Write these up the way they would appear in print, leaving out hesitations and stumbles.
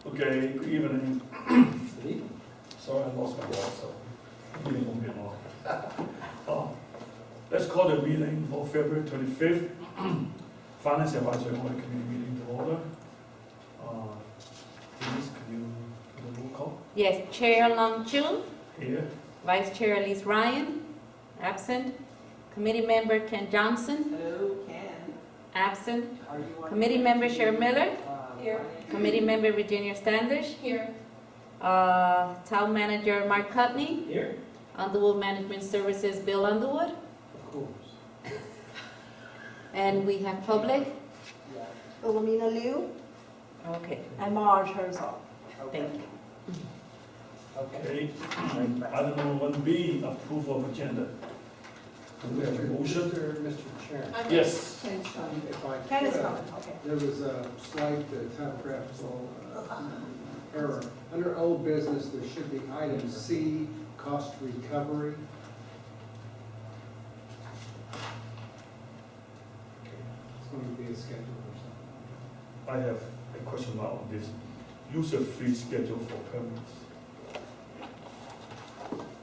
Okay, good evening. Sorry, I lost my voice, so the meeting won't be long. Let's call the meeting for February 25th, Finance Advisory Audit Committee meeting to order. Please, can you do the roll call? Yes, Chair Long Chun, Here. Vice Chair Elise Ryan, absent. Committee Member Ken Johnson, Hello, Ken. absent. Are you on? Committee Member Cheryl Miller, Here. Committee Member Virginia Standish, Here. Town Manager Mark Cutney, Here. Underwood Management Services Bill Underwood, Of course. and we have public. Philomena Liu Okay, and Marge Herzog. thank you. Okay. Item 1B, approval of agenda. Do we have a motion? Mr. Chairman, Yes. if I Ken is could, coming, okay. there was a slight typographical error. Under old business, there should be item C, cost recovery. It's going to be a schedule or something. I have a question mark on this. User fee schedule for permits.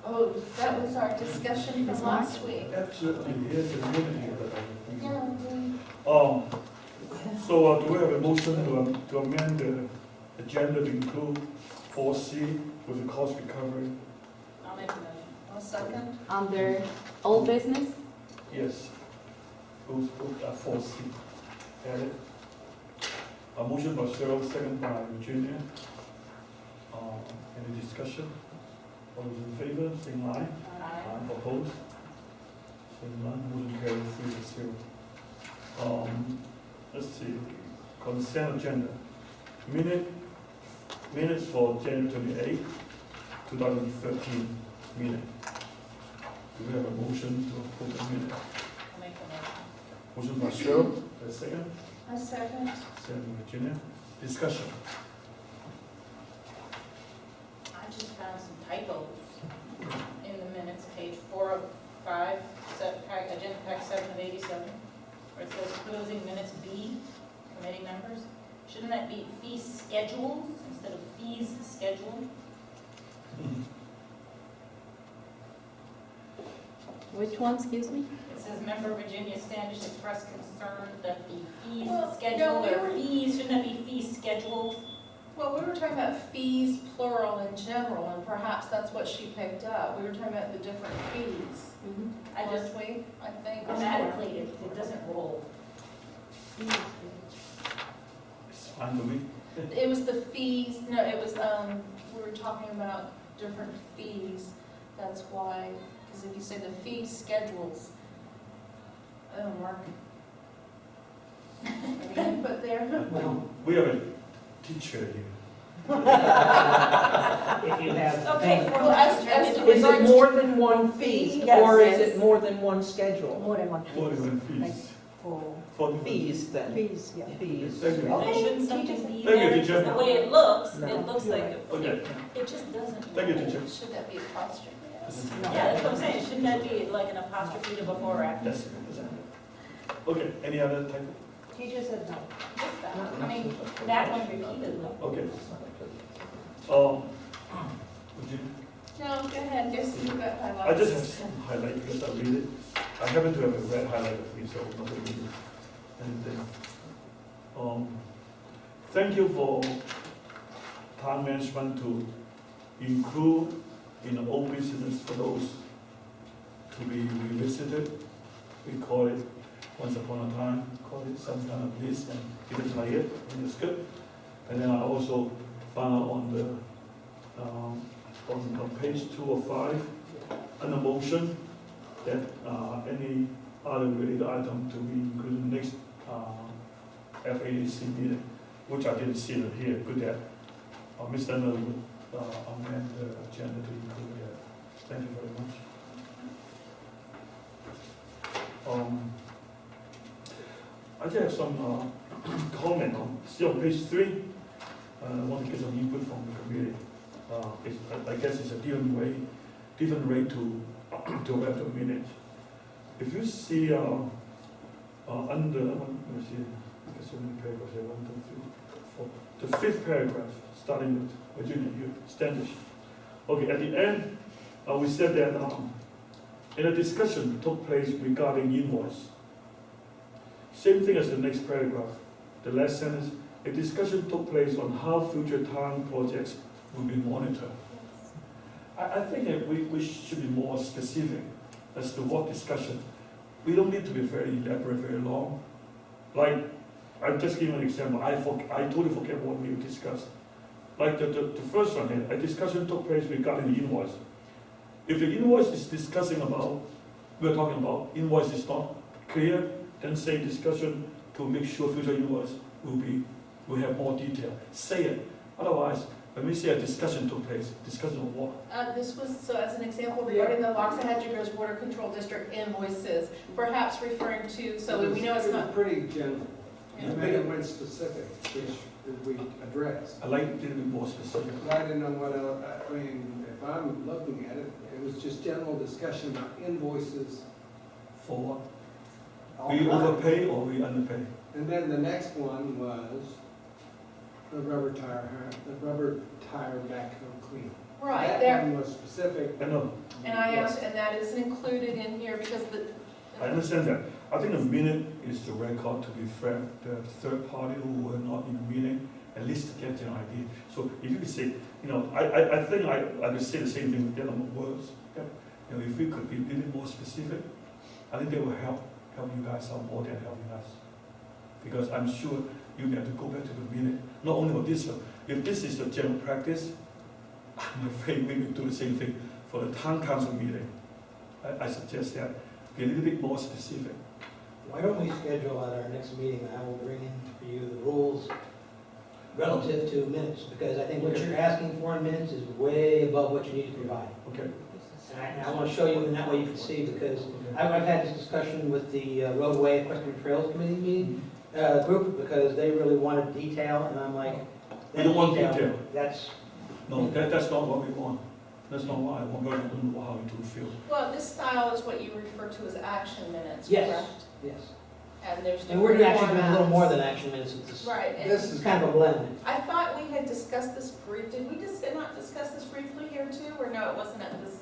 Oh, that was our discussion Ms. from Mark? last week. Absolutely, here's the minute here that I. Yeah, So do we have a motion to amend the agenda to include 4C with the cost recovery? I'll make a motion. I'll second. Under old business, Yes. Those 4C. Added. A motion by Cheryl, second by Virginia. Any discussion? All those in favor, same line. Opposed? Same line, motion carries 3-0. Let's see, consent agenda. Minutes for January 28, 2013 meeting. Do we have a motion to approve the minute? I'll make a Motion motion. by Cheryl, a second. A second. Second by Virginia. Discussion. I just found some typos in the minutes, page 4 of 5, agenda pack 7 of 87, where it says closing minutes B, committee members. Shouldn't that be fee schedules instead of fees scheduled? which one, excuse me? It says member Virginia Standish expressed concern that the fees Well, scheduled, no, we or were- fees, shouldn't that be fee schedules? Well, we were talking about fees plural in general, and perhaps that's what she picked up. We were talking about the different fees. I just, Last week, I think. grammatically, it doesn't roll. It's fine to me. It was the fees, no, it was, we were talking about different fees. That's why, because if you say the fee schedules, oh, Mark. What do you put there? We have a teacher here. If you have. Okay, Well, as to Is it regards more than one fee, Yes, or is yes. it more than one schedule? More than one. 41 fees. Oh, 41 Fees then, please, yeah. fees. Thank you. Okay. Shouldn't something be Thank you, there? teacher. The way it looks No. like a Okay. It just doesn't. Thank you, roll. teacher. should that be apostrophe? Yeah, that's what I'm saying, shouldn't that be like an apostrophe to before or after? Yes. Okay, any other type? Teacher said no. Just that. I mean, that one repeatedly. Okay. Would you, No, go ahead, just, you got highlights. I just have some highlight because I read it. I happen to have a red highlighter for me, so I'm not going to read anything. Thank you for town management to include in the old business for those to be revisited. We call it once upon a time, call it some kind of list, and it is like it, and it's good. And then I also found out on the on page 2 of 5, under motion, that any other related item to be included in the next FADC meeting, which I didn't see it here. Good that Mr. Miller would amend the agenda to include that. Thank you very much. I just have some comment on, see on page 3. I want to get some input from the community. I guess it's a different way to write a minute. If you see under, let me see, so many papers here, 1, 2, 3, for the fifth paragraph, starting with Virginia, you, Standish. Okay, at the end, we said that in a discussion took place regarding invoice. Same thing as the next paragraph. The last sentence, a discussion took place on how future town projects will be monitored. I think that we should be more specific as to what discussion. We don't need to be very elaborate, very long. Like, I'll just give you an example. I totally forget what we discussed. Like the first one here, a discussion took place regarding the invoice. If the invoice is discussing about, we're talking about, invoice is not clear, then say discussion to make sure future invoice will have more detail. Say it. Otherwise, when we say a discussion took place, discussion of what? This was, so as an example, regarding the Loxahatchee Water Control District invoices, perhaps referring to, so we know it's It not. was pretty general. Yeah. And then it went specific, which we addressed. I like a little bit more specific. But I didn't know what else, I mean, if I'm looking at it, it was just general discussion about invoices. For what? all We around. overpay or we underpay? And then the next one was the rubber tire backhoe clean. Right, That there, one was specific. I know, and I asked, and that is included in here because the. I understand that. I think a minute is the record, to be fair. The third party who were not in the meeting, at least to get an idea. So if you could say, I think I could say the same thing with the other words. Yeah. If we could be a little more specific, I think that will help you guys out more than helping us. Because I'm sure you have to go back to the minute. Not only for this one, if this is the general practice, I'm afraid we will do the same thing for the town council meeting. I suggest that be a little bit more specific. Why don't we schedule at our next meeting, I will bring in for you the rules relative to minutes, because I think what you're asking for in minutes is way above what you need to provide. Okay. And I want to show you, and that way you can see, because I've had this discussion with the roadway equestrian trails committee meeting, group, because they really wanted detail, and I'm like. We don't want detail. That's, No, that's not what we want. That's not what I want. I don't know how you do feel. Well, this style is what you refer to as action minutes, Yes. correct? yes. And there's And we're different actually doing a little formats. more than action minutes at this. Right, and This It's is kind of a blend. I thought we had discussed this did we just not discuss this briefly here too, or no, it wasn't at this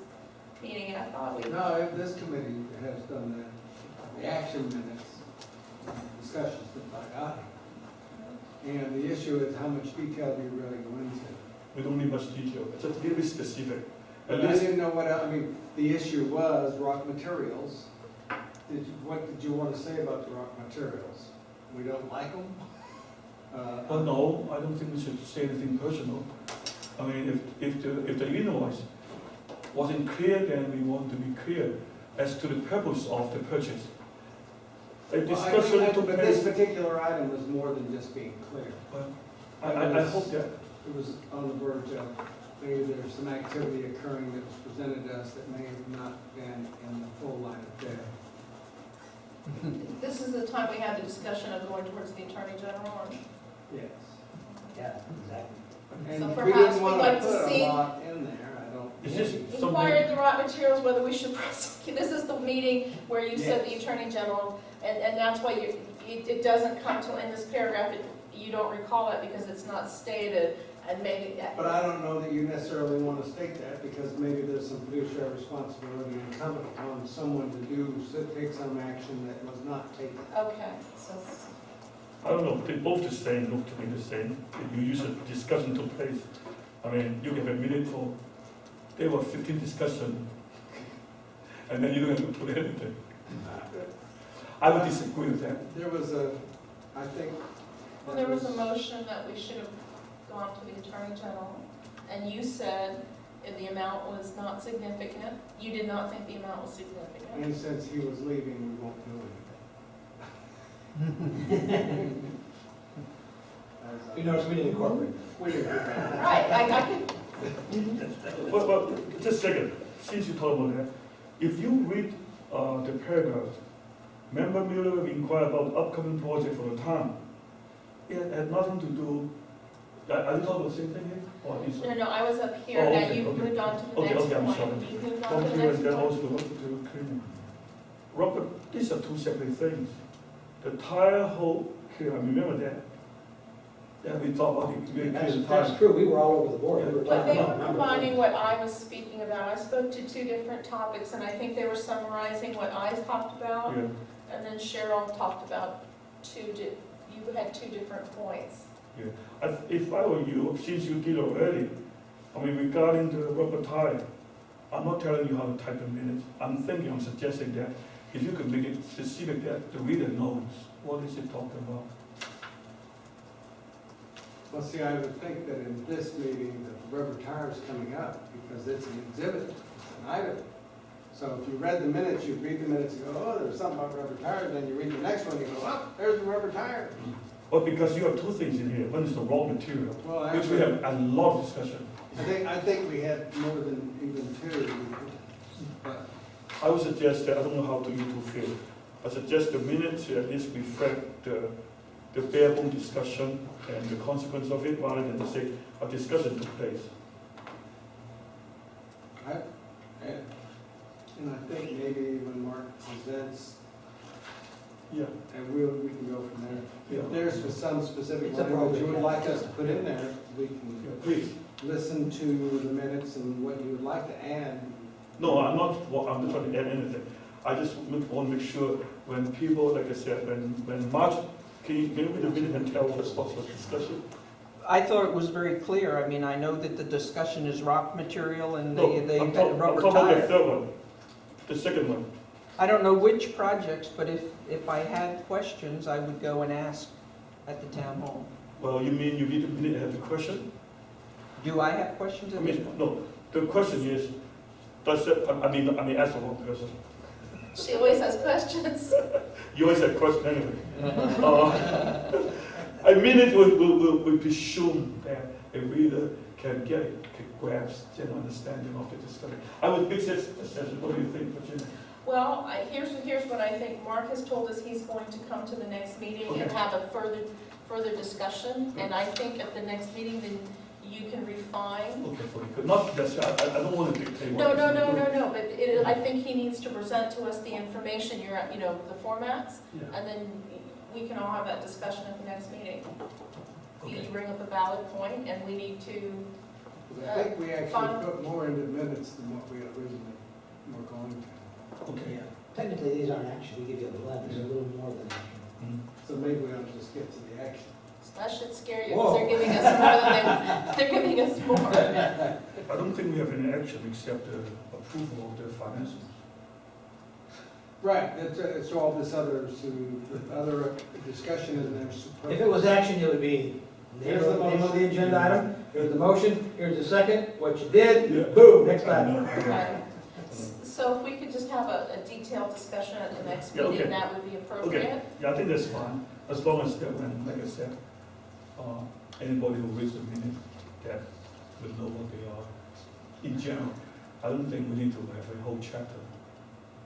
meeting, I thought we. No, this committee has done that, the action minutes, discussions that I got. And the issue is how much detail do you really go into? We don't need much detail. It's just a little bit specific. At But I least, didn't know what, the issue was rock materials. What did you want to say about the rock materials? We don't like them? well, no, I don't think we should say anything personal. I mean, if the invoice wasn't clear, then we want to be clear as to the purpose of the purchase. A discussion took But this place. particular item was more than just being clear. Well, I hope that. It was on the verge of, maybe there's some activity occurring that was presented to us that may have not been in the full light of day. This is the time we had the discussion of going towards the Attorney General, and Yes. Yeah, exactly. And So we perhaps didn't we'd want like to to put a see- lot in there, I don't. It's just inquired something. the raw materials, whether we should prosecute. This is the meeting where you said the Yes. Attorney General, and that's why it doesn't come till in this paragraph, you don't recall it because it's not stated, and maybe. But I don't know that you necessarily want to state that, because maybe there's some fiduciary responsibility incumbent upon someone to take some action that was not taken. Okay, so, I don't know, they both the same, look to me the same. If you use a discussion took place, I mean, you have a minute for, there were 15 discussion, and then you don't have to put anything. I would disagree with that. There was I think. well, there was a motion that we should have gone to the Attorney General, and you said if the amount was not significant, you did not think the amount was significant. And since he was leaving, we won't do anything. You notice we didn't incorporate. We didn't do that. Right, I could, Well, just a second, since you talk about that, if you read the paragraph, Member Mueller inquired about upcoming project for the town. It had nothing to do, are you talking about the same thing here? Or is no, I was up here, Oh, now okay, you okay. moved on to the Okay, next okay, I'm point. sorry. You moved on to Robert, the next and then point. also the cleaning. Robert, these are two separate things. The tire hole, okay, I remember that. Yeah, we thought about it, we That's, agreed that's time. true, we were all over the board, we were But talking they were about a number of combining things. what I was speaking about. I spoke to two different topics, and I think they were summarizing what I talked about, Yeah, and then Cheryl talked about you had two different points. if I were you, since you did already, I mean, regarding the rubber tire, I'm not telling you how to type the minutes. I'm suggesting that if you could make it specific that the reader knows what is it talking about. Well, see, I would think that in this meeting, the rubber tire is coming up because it's an exhibit, it's an item. So if you read the minutes, you'd read the minutes and go, oh, there's something about rubber tires, then you read the next one, you go, oh, there's the rubber tire. Well, because you have two things in here. One is the raw material, Well, which we actually, have a lot of discussion. I think we had more than even two. But I would suggest that, I don't know how do you two feel, I suggest the minutes at least reflect the bare bone discussion and the consequence of it, rather than to say a discussion took place. And I think maybe when Mark presents, Yeah. and we can go from there. Yeah. If there's some specific It's language you appropriate, would yeah. like us to put in there, we Yeah, can please. listen to the minutes and what you would like to add. No, I'm not trying to add anything. I just want to make sure when people, like I said, when March, can you read the minute and tell us what was discussion? I thought it was very clear. I mean, I know that the discussion is rock material and No, they I'm had talking rubber about the tire. third one, the second one. I don't know which projects, but if I had questions, I would go and ask at the town hall. Well, you mean you read the minute and have the question? Do I have questions I at this mean, point? no, the question is, does it, I mean, ask the wrong person. She always has questions. You always have question anyway. A minute will presume that a reader can grasp general understanding of the discussion. I would fix this session. What do you think, Virginia? Well, here's what I think. Mark has told us he's going to come to the next meeting and Okay. have a further discussion. And I think at the next meeting, then you can refine. Okay, very good. Not that's I don't want to dictate. No, what no, is no, included. no, no, but I think he needs to present to us the information, the formats, Yeah. and then we can all have that discussion at the next meeting. You Okay. bring up a valid point, and we need to, I think we actually Fine. put more into minutes than what we originally were going to. Okay. Yeah. Technically, these aren't action, we give you a blend, there's a little more than action. Mm. So maybe we ought to just get to the action. that should scare you, Whoa. because they're giving us more than they're giving us more. I don't think we have any action except the approval of the finances. Right, it's all this other discussion in there. If it was action, it would be name Here's the of the motion. agenda item, here's the motion, here's the second, what you did, Yeah. boom, next item. Okay. So if we could just have a detailed discussion at the next Yeah, okay. meeting, that would be appropriate. Yeah, I think that's fine, as long as that when, like I said, anybody who reads the minute, that will know what they are. In general, I don't think we need to have a whole chapter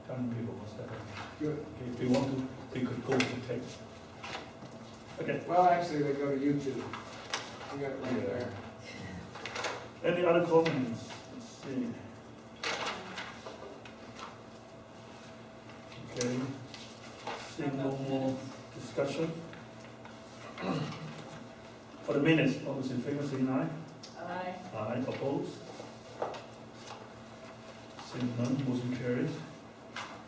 telling people what's happening. Good. Okay, if they want to, they could go to text. Okay, Well, actually, they go to YouTube. We got it right Yeah. there. any other comments? Let's see. Okay, seeing no more discussion. For the minutes, all those in favor, saying aye? Aye. Aye, opposed? Seeing none, motion carries.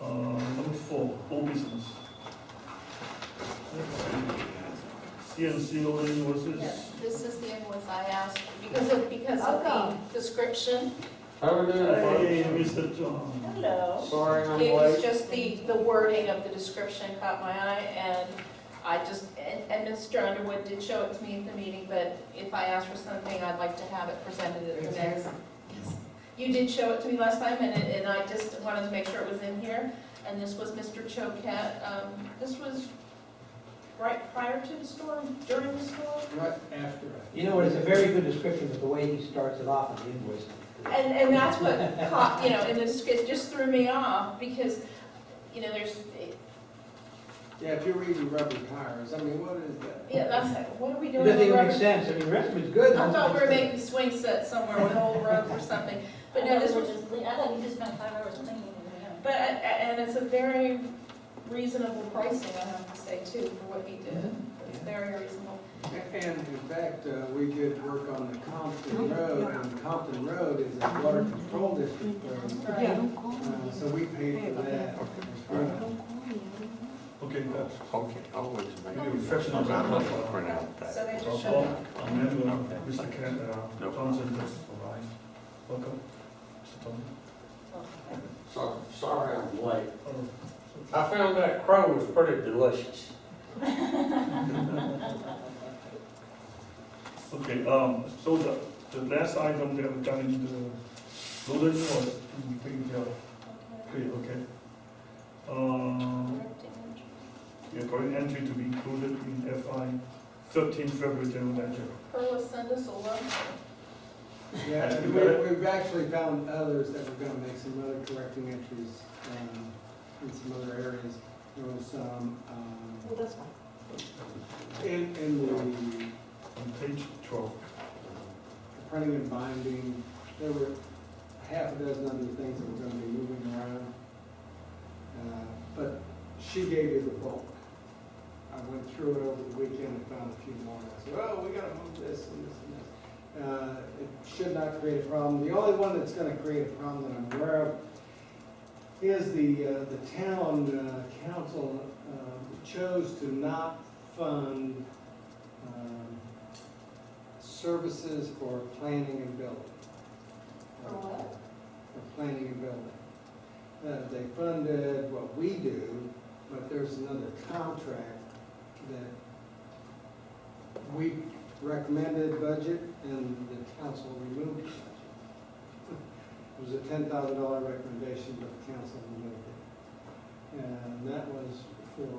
Number 4, old business. CNC loading invoices. Yes, this is the invoice I asked, because of the description. Hey, Mr. John. Hello. Sorry, I'm It was late. just the wording of the description caught my eye, and I just, and Mr. Underwood did show it to me at the meeting, but if I ask for something, I'd like to have it presented at the next. Yes. You did show it to me last time, and I just wanted to make sure it was in here, and this was Mr. Choquette. This was right prior to the storm, during the storm? Right after. You know what, it's a very good description of the way he starts it off in the invoice. And that's what caught, in the description, just threw me off, because, there's, Yeah, if you're reading rubber tires, I mean, what is that? yeah, that's like, what are we It doing? doesn't with even rubber- make sense, I mean, the rest of it's good. I thought we were making swing sets somewhere with old rope or something, but no, this was, I thought you just spent 5 hours cleaning it. but, and it's a very reasonable pricing, I have to say, too, for what he did. Mhm. it's very reasonable. And in fact, we did work on the Compton Road, and Compton Road is a water control district road. Right. So we paid for that. Okay, that's, Okay, always maybe make. reflection on that. Print out that. So they just I'll showed amend Mr. Ken, No Johnson, just arrived. Welcome, Mr. Tony. Sorry I'm late. Oh, I found that crow was pretty delicious. Okay, so the last item that we've done in the bulletin was, we think, okay. Yeah, correct entry to be included in FI 13 February general ledger. Perla send us a love. Yeah, and we've actually found others that we're gonna make some other correcting entries in some other areas. There was some, Well, that's fine. in the On page 12. printing and binding, there were half a dozen other things that were gonna be moving around. But she gave you the bulk. I went through it over the weekend and found a few more. I said, oh, we gotta move this and this and this. It should not create a problem. The only one that's gonna create a problem that I'm aware of is the town council chose to not fund services for planning and building. For what? For planning and building. They funded what we do, but there's another contract that we recommended budget and the council removed the budget. It was a $10,000 recommendation, but the council removed it. And that was for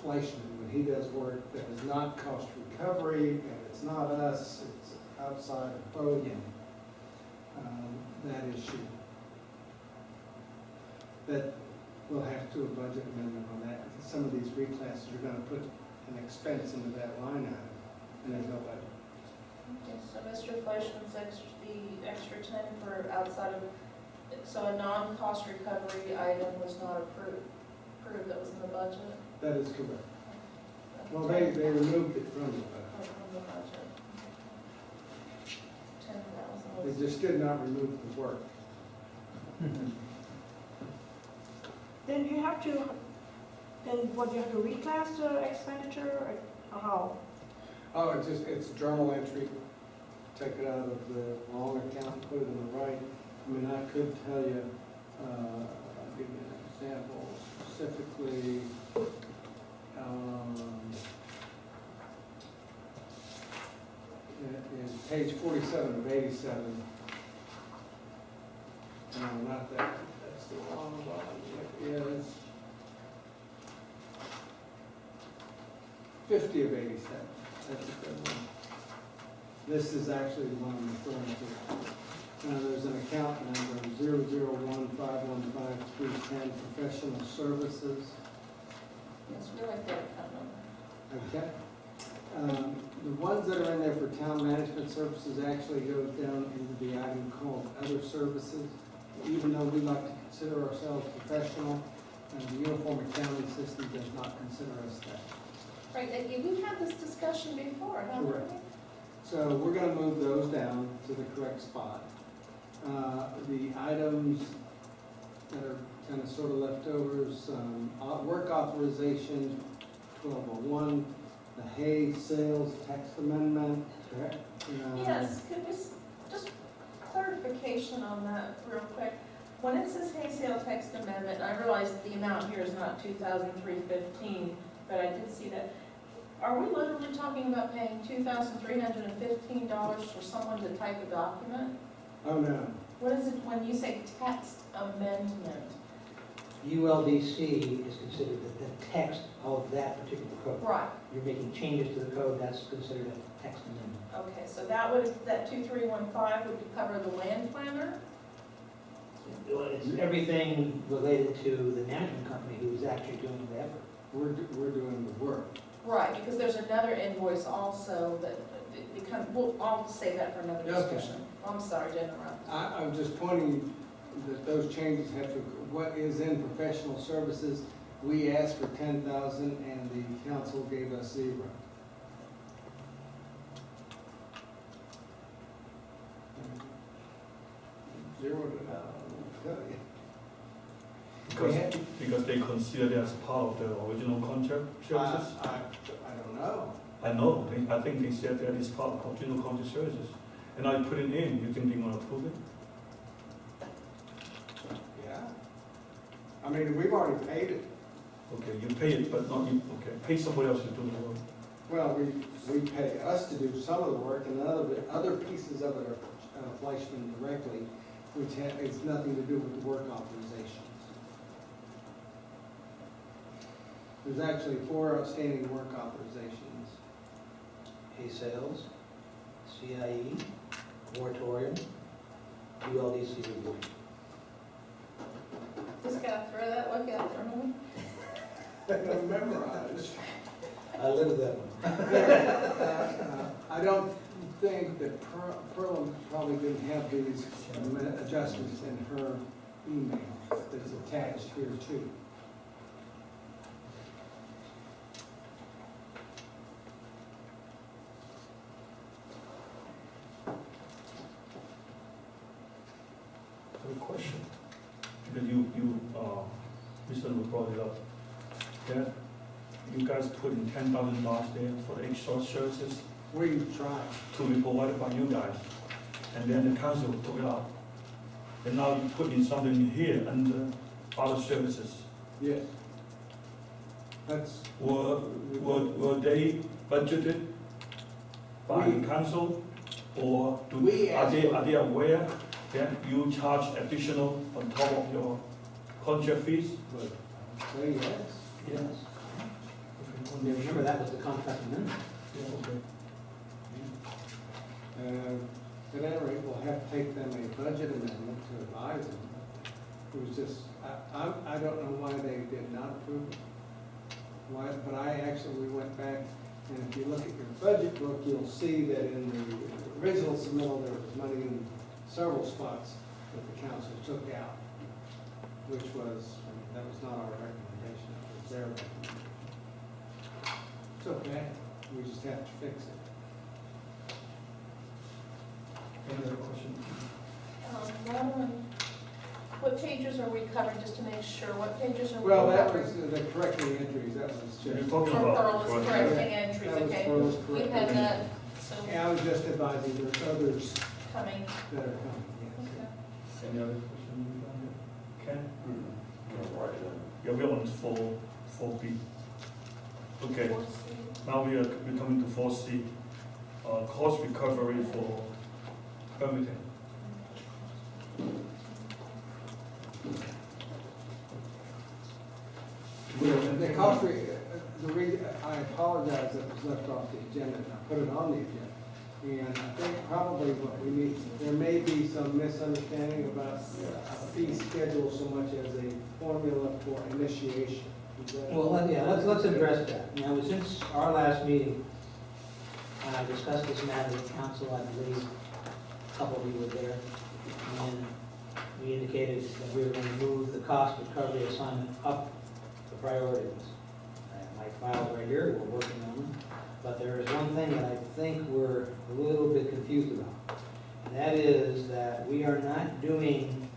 Fleischman, when he does work that is not cost recovery, and it's not us, it's outside of Bogan, that issue. That we'll have to do a budget amendment on that, because some of these reclasses are gonna put an expense into that line item, and there's no budget. Okay, so Mr. Fleischman's the extra 10 for outside of, so a non-cost recovery item was not approved, that was in the budget? That is correct. Well, they removed it from the budget. From the budget. 10,000 They was. just did not remove the work. Then you have to, then what, you have to reclass the expenditure, or how? Oh, it's a journal entry. Take it out of the wrong account and put it in the right. I mean, I could tell you, I'll give you an example specifically. It is page 47 of 87. No, not that, that's the wrong one. It is 50 of 87. That's a good one. This is actually the one I'm referring to. There's an account number 001515310 professional services. Yes, we like that account number. Okay. The ones that are in there for town management services actually goes down into the item called other services. Even though we like to consider ourselves professional, the uniform accounting system does not consider us that. Right, and we've had this discussion before, haven't we? Correct. So we're gonna move those down to the correct spot. The items that are kind of sort of leftovers, work authorization 1201, the hay sales text amendment, correct? Yes, could we, just clarification on that real quick. When it says hay sale text amendment, I realize that the amount here is not $2,315, but I did see that. Are we literally talking about paying $2,315 for someone to type a document? Oh, no. What is it when you say text amendment? ULDC is considered the text of that particular code. Right, You're making changes to the code, that's considered a text amendment. okay, so that 2315 would cover the land planner? It's everything related to the management company who's actually doing the effort. We're doing the work. Right, because there's another invoice also that becomes, well, I'll save that for another Okay. discussion. I'm sorry to interrupt. I'm just pointing that those changes have to, what is in professional services, We asked for 10,000 and the council gave us 0. Zeroed it out, I'll tell you. Because they consider it as part of the original contract services? I don't know. I know, I think they said that it's part of original contract services. And I put it in, you think they're gonna approve it? Yeah. I mean, we've already paid it. Okay, you pay it, but not you, okay, pay somebody else to do the work. Well, we pay us to do some of the work, and other pieces of it are Fleischman directly, which has nothing to do with the work authorizations. There's actually 4 outstanding work authorizations. A-Sales, CIE, moratorium, ULDC review. Just gotta throw that look out there, no? Memorized. I live with that one. I don't think that Pearl probably didn't have these adjustments in her email that's attached here too. I have a question, because you recently brought it up, that you guys put in $10,000 there for the extra services We tried. to be provided by you guys, and then the council took it out. And now you put in something in here under other services. Yes. That's, Were they budgeted by the council, or are they aware that you charge additional on top of your contract fees? say yes. Yes. Yeah, remember, that was the contract amendment. Yeah, okay. At any rate, we'll have to take them a budget amendment to advise them. It was just, I don't know why they did not approve it. Why, but I actually went back, and if you look at your budget book, you'll see that in the original submittal, there was money in several spots that the council took out, which was, I mean, that was not our recommendation, it was their recommendation. It's okay, we just have to fix it. Any other question? What pages are we covering, just to make sure, what pages are we Well, that covering? was the correcting entries, that was You're just. talking For about. Pearl is correct. correcting entries, That was okay? Pearl's We correcting had that, entries. so Yeah, I was just advising, there's others coming. that are coming, yes. Okay. Any other question? Ken? Right, Yeah, we're on 4B. Okay, now we're coming to 4C, cost recovery for permitting. The cost, I apologize that it was left off the agenda, and I put it on the agenda. And I think probably what we need, there may be some misunderstanding about a fee schedule so much as a formula for initiation. Is that- Well, let's address that. Now, since our last meeting, I discussed this matter with council, I believe a couple of you were there, and we indicated that we were going to move the cost recovery assignment up the priority list. I have my files right here, we're working on them, but there is one thing that I think we're a little bit confused about, and that is that we are not doing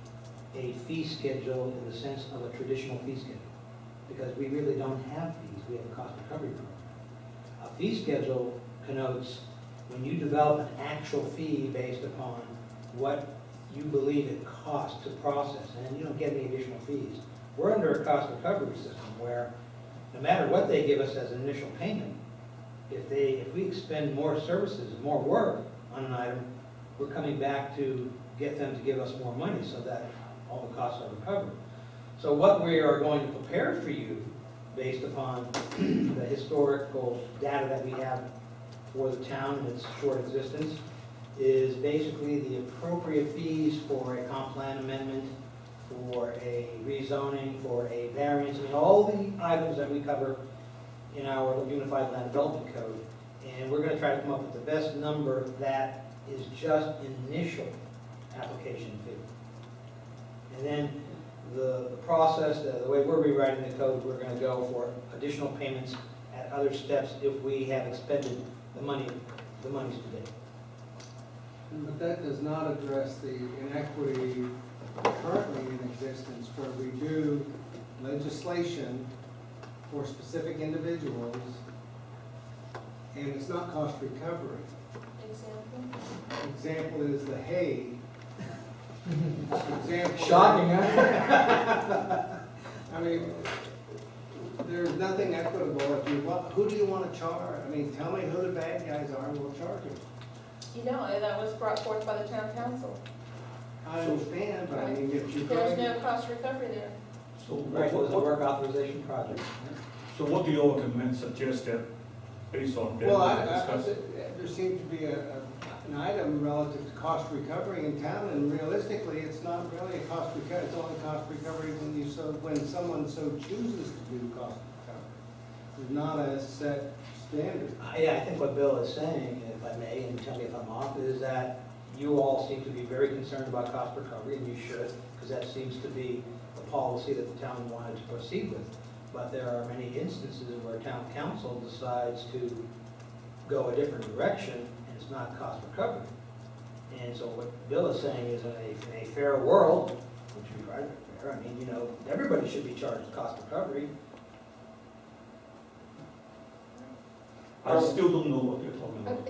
a fee schedule in the sense of a traditional fee schedule, because we really don't have fees, we have a cost recovery program. A fee schedule connotes when you develop an actual fee based upon what you believe it costs to process, and you don't get any additional fees. We're under a cost recovery system where no matter what they give us as an initial payment, if we expend more services, more work on an item, we're coming back to get them to give us more money so that all the costs are recovered. So what we are going to prepare for you, based upon the historical data that we have for the town and its short existence, is basically the appropriate fees for a comp plan amendment, for a rezoning, for a variance, and all the items that we cover in our Unified Land Development Code. And we're going to try to come up with the best number that is just initial application fee. And then the process, the way we're rewriting the code, we're gonna go for additional payments at other steps if we have expended the monies today. But that does not address the inequity currently in existence where we do legislation for specific individuals and it's not cost recovery. Example? Example is the hay. Example. Shocking, huh? I mean, there's nothing equitable if you, who do you want to charge? I mean, tell me who the bad guys are and we'll charge them. You know, that was brought forth by the town council. I understand, but I mean, if you. There's no cost recovery there. So Right, it was a work authorization project. so what do you recommend, suggest that, based on that? Well, discuss? there seems to be an item relative to cost recovery in town, and realistically, it's not really a cost recovery, it's only cost recovery when someone so chooses to do cost recovery. There's not a set standard. Yeah, I think what Bill is saying, if I may, and tell me if I'm off, is that you all seem to be very concerned about cost recovery, and you should, because that seems to be the policy that the town wanted to proceed with. But there are many instances where town council decides to go a different direction, and it's not cost recovery. And so what Bill is saying is in a fair world, which we try to be fair, I mean, you know, everybody should be charged cost recovery. I still don't know what you're talking about.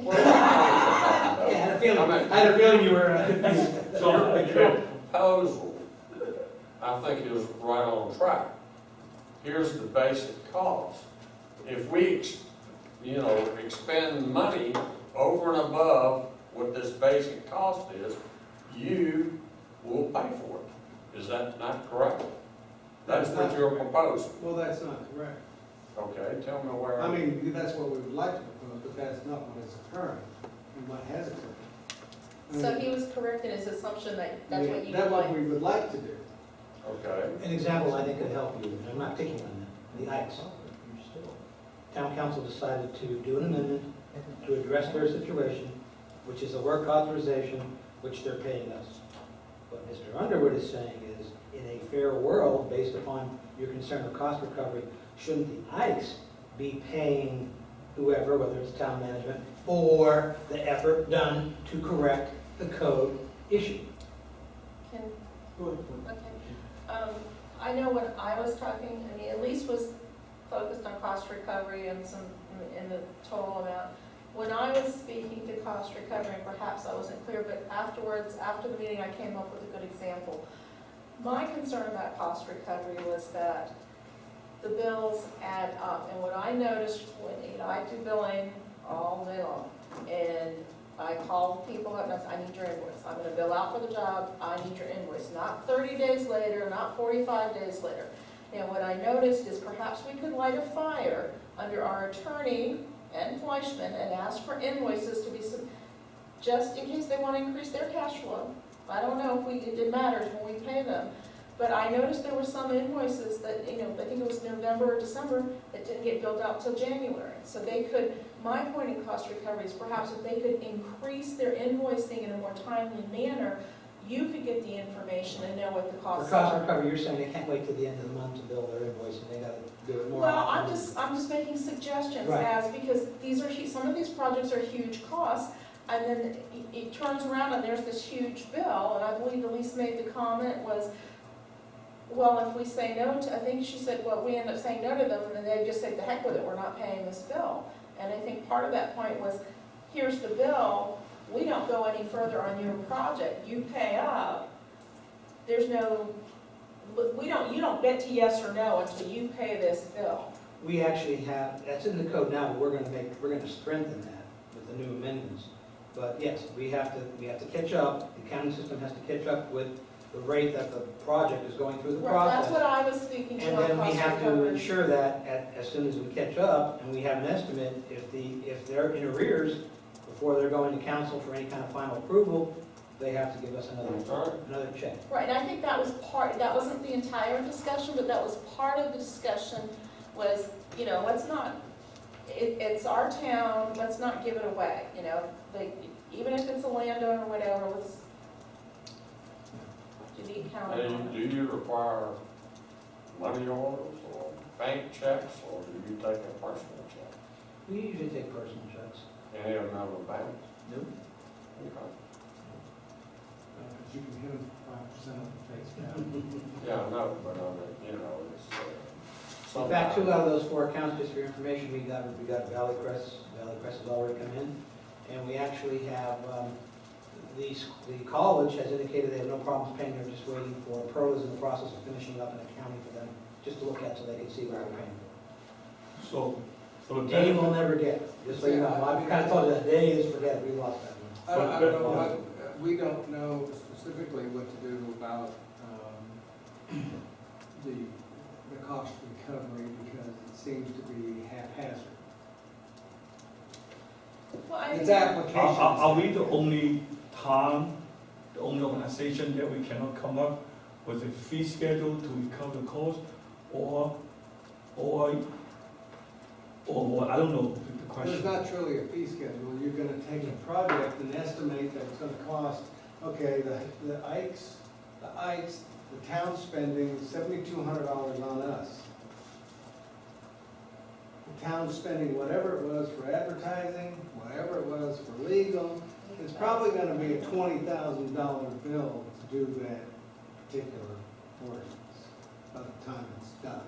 Yeah, I had a feeling you were confused. So your proposal, I think is right on track. Here's the basic cost. If we, expend money over and above what this basic cost is, you will pay for it. Is that not correct? That's what you're proposing. Well, that's not correct. Okay, tell me where. I mean, that's what we would like to propose, but that's not what is occurring, and what has occurred. I mean, So he was correct in his assumption that that's what you That's would what like. we would like to do. Okay. An example I think could help you, and I'm not picking on them, the ICE. Town council decided to do an amendment to address their situation, which is a work authorization, which they're paying us. What Mr. Underwood is saying is, in a fair world, based upon your concern of cost recovery, shouldn't the ICE be paying whoever, whether it's town management, for the effort done to correct the code issue? Can, okay. I know when I was talking, I mean, Elise was focused on cost recovery and in the total amount. When I was speaking to cost recovery, and perhaps I wasn't clear, but afterwards, after the meeting, I came up with a good example. My concern about cost recovery was that the bills add up, and what I noticed when, I do billing all day long, and I call people up and I say, I need your invoice. I'm gonna bill out for the job, I need your invoice. Not 30 days later, not 45 days later. And what I noticed is perhaps we could light a fire under our attorney and Fleischman and ask for invoices to be, just in case they want to increase their cash flow. I don't know if it matters when we pay them. But I noticed there were some invoices that, I think it was November or December, that didn't get billed out till January. So they could, my point in cost recovery is perhaps if they could increase their invoicing in a more timely manner, you could get the information and know what the For costs cost are. recovery, you're saying they can't wait till the end of the month to bill their invoice, and they gotta do it more Well, often. I'm just making suggestions Right. as, because these are, some of these projects are huge costs, and then it turns around and there's this huge bill, and I believe Elise made the comment was, well, if we say no to, I think she said, well, we end up saying no to them, and then they just say, the heck with it, we're not paying this bill. And I think part of that point was, here's the bill, we don't go any further on your project, you pay up, there's no, you don't get to yes or no until you pay this bill. We actually have, that's in the code now, but we're gonna strengthen that with the new amendments. But yes, we have to catch up, the accounting system has to catch up with the rate that the project is going through the Right, process. that's what I was speaking to And on then we cost have to recovery. ensure that as soon as we catch up, and we have an estimate, if they're in arrears, before they're going to council for any kind of final approval, they have to give us another check. Right, and I think that was that wasn't the entire discussion, but that was part of the discussion was, let's not, it's our town, let's not give it away, even if it's a landowner or whatever, let's. do the accounting on And it. do you require money orders or bank checks, or do you take a personal check? We usually take personal checks. Any of them have a balance? Nope. Okay. But you can hit them 5% of the face value. Yeah, I know, but I mean, you know, it's, In fact, 2 sometimes- out of those 4 accounts, just for your information, we got Valley Crest. Valley Crest has already come in. And we actually have, the college has indicated they have no problems paying, they're just waiting for, Pro is in the process of finishing up an accounting for them, just to look at so they can see what they're paying. So the Dave will benefit, never get, just so you know, I've kind of told you that, Dave is forget, we lost that one. I don't know what, we don't know specifically what to do about the cost recovery because it seems to be haphazard. Well, I It's think, applications. are we the only town, the only organization that we cannot come up with a fee schedule to recover the cost? Or I don't know the There's question. not truly a fee schedule. You're gonna take a project and estimate that it's gonna cost, okay, the Ikes, the town's spending $7,200 on us. The town's spending whatever it was for advertising, whatever it was for legal. It's probably gonna be a $20,000 bill to do that particular ordinance by the time it's done.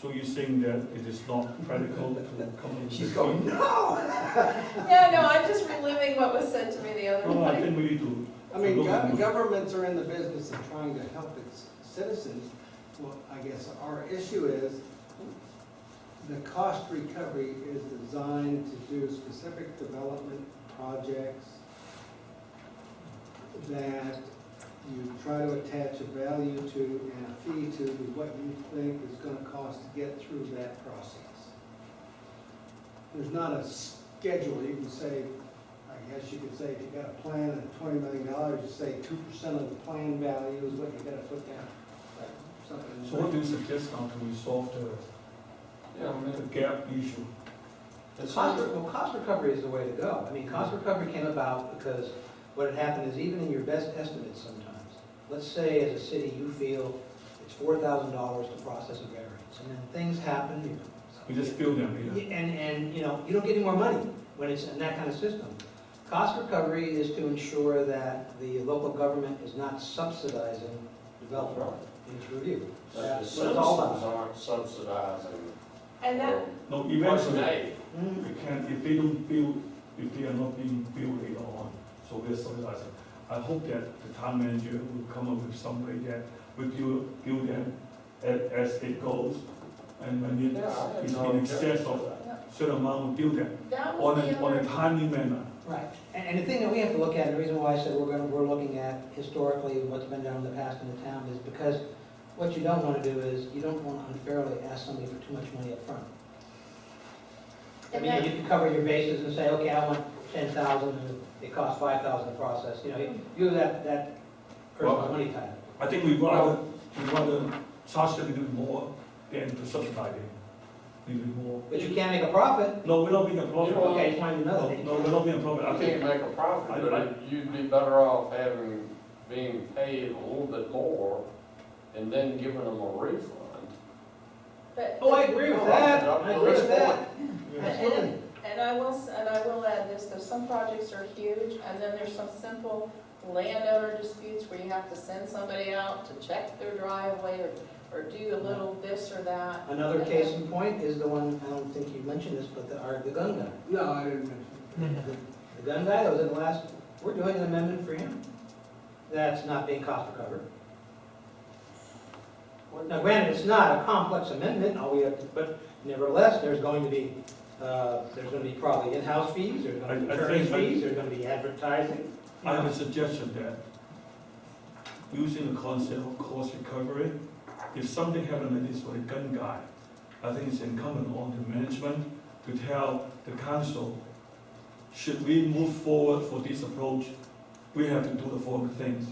So you're saying that it is not practical to come up with a She's fee? going, no! yeah, no, I'm just reliving what was said to me the other No, I night. think we need to. I mean, look at it. governments are in the business of trying to help its citizens. Well, I guess our issue is, the cost recovery is designed to do specific development projects that you try to attach a value to and a fee to what you think is gonna cost to get through that process. There's not a schedule. You can say, I guess you could say, if you got a plan of $20 million, you say 2% of the plan value is what you gotta put down. Something. So what do you suggest now to resolve Yeah, I mean, the gap issue? it's Cost recovery is the way to go. I mean, cost recovery came about because what had happened is even in your best estimates sometimes, let's say as a city you feel it's $4,000 to process a variance, and then things happen, you know. We just build them here. And, you know, you don't get any more money when it's in that kind of system. Cost recovery is to ensure that the local government is not subsidizing development in its review. that the That's what it's all citizens about. aren't subsidizing. And that, No, Person eventually, A. we can, if they don't build, if they are not being built later on, so we're subsidizing. I hope that the town manager will come up with some way that we build them as it goes. And when Yeah, I it's have no in excess objection of to that. certain amount, we build them that was the on a other, timely manner. Right, and the thing that we have to look at, and the reason why I said we're looking at historically what's been done in the past in the town is because what you don't want to do is, you don't want to unfairly ask somebody for too much money up front. I And mean, that- you can cover your bases and say, okay, I want 10,000, and it costs 5,000 to process, you know, you have that personal Well, money type. I think we rather charge them a little more than to subsidize them. A little more. But you can't make a profit. No, we're not being a profit. Yeah. Okay, just wanted to know that. No, we're not being a profit. I You think can't make a profit, but you'd be better off being paid a little bit more and then giving them a refund. but. Oh, I agree with that, I agree with that. Absolutely. And I will add this, there's some projects are huge, and then there's some simple landowner disputes where you have to send somebody out to check their driveway or do a little this or that. Another case in point is the one, I don't think you mentioned this, but the gun guy. No, I didn't mention The gun guy that was in the last, we're doing an amendment for him. That's not being cost recovered. Now granted, it's not a complex amendment, all we have to, but nevertheless, there's going to be probably in-house fees, there's going to be I attorney think- fees, there's going to be advertising. I have a suggestion that using the concept of cost recovery, if something happened like this for the gun guy, I think it's incumbent on the management to tell the council, should we move forward for this approach, we have to do the following things.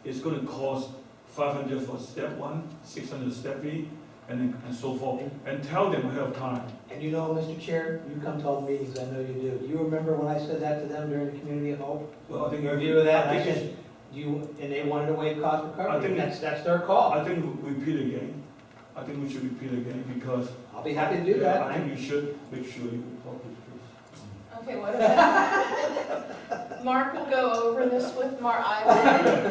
It's going to cost 500 for step 1, 600 step B, and so forth, and tell them ahead of time. And you know, Mr. Chair, you come to all the meetings, I know you do. Do you remember when I said that to them during the community of hope? Well, I think Review of that, I I think said, and they wanted to waive cost I recovery, think- that's their call. I think we repeat again. I think we should repeat again because. I'll be happy to do that. I think you should make sure you talk with Chris. Okay, what about, Mark will go over this with Mark,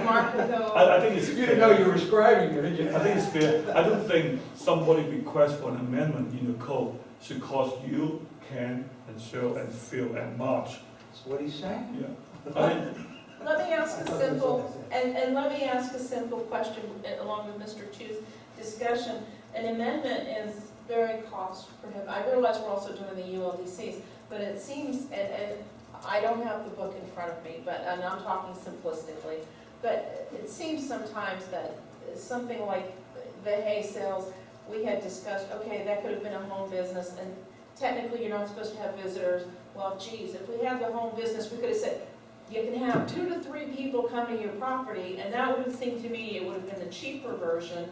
Mark will go over. I think it's You fair. didn't know you were scribing it, did you? I think it's fair. I don't think somebody request for an amendment in the code should cost you, Ken, and Cheryl, and Phil, and March. That's what he's saying. Yeah. I mean, Let me ask a simple, and let me ask a simple question along with Mr. Chu's discussion. An amendment is very cost prohibitive. I realize we're also doing the ULDCs, but it seems, and I don't have the book in front of me, and I'm talking simplistically, but it seems sometimes that something like the hay sales, we had discussed, okay, that could have been a home business, and technically you're not supposed to have visitors. Well, geez, if we had the home business, we could have said, you can have 2 to 3 people come to your property, and that would have seemed to me, it would have been the cheaper version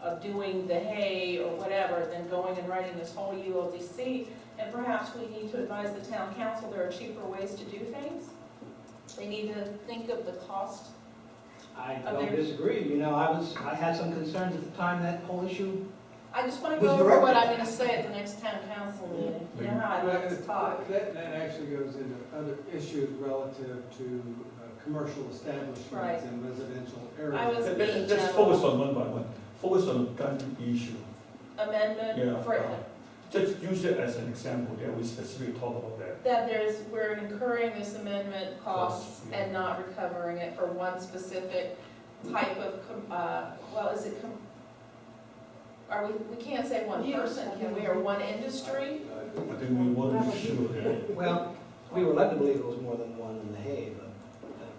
of doing the hay or whatever than going and writing this whole ULDC. And perhaps we need to advise the town council there are cheaper ways to do things. They need to think of the cost. I don't disagree, you know, I had some concerns at the time that whole issue. I just want to Was go over what directed. I'm going to say at the next town council meeting. You know how I like to talk. That actually goes into other issues relative to commercial Right. establishments and residential areas. I was being let's general. focus on one by one. Focus on the gun issue. Amendment Yeah. for, Just use it as an example, that we specifically talk about that. that we're incurring this amendment costs Costs, yeah. and not recovering it for one specific type of, we can't say one person, can we, or one industry? I think we want to be sure that. Well, we were led to believe it was more than one in the hay, but.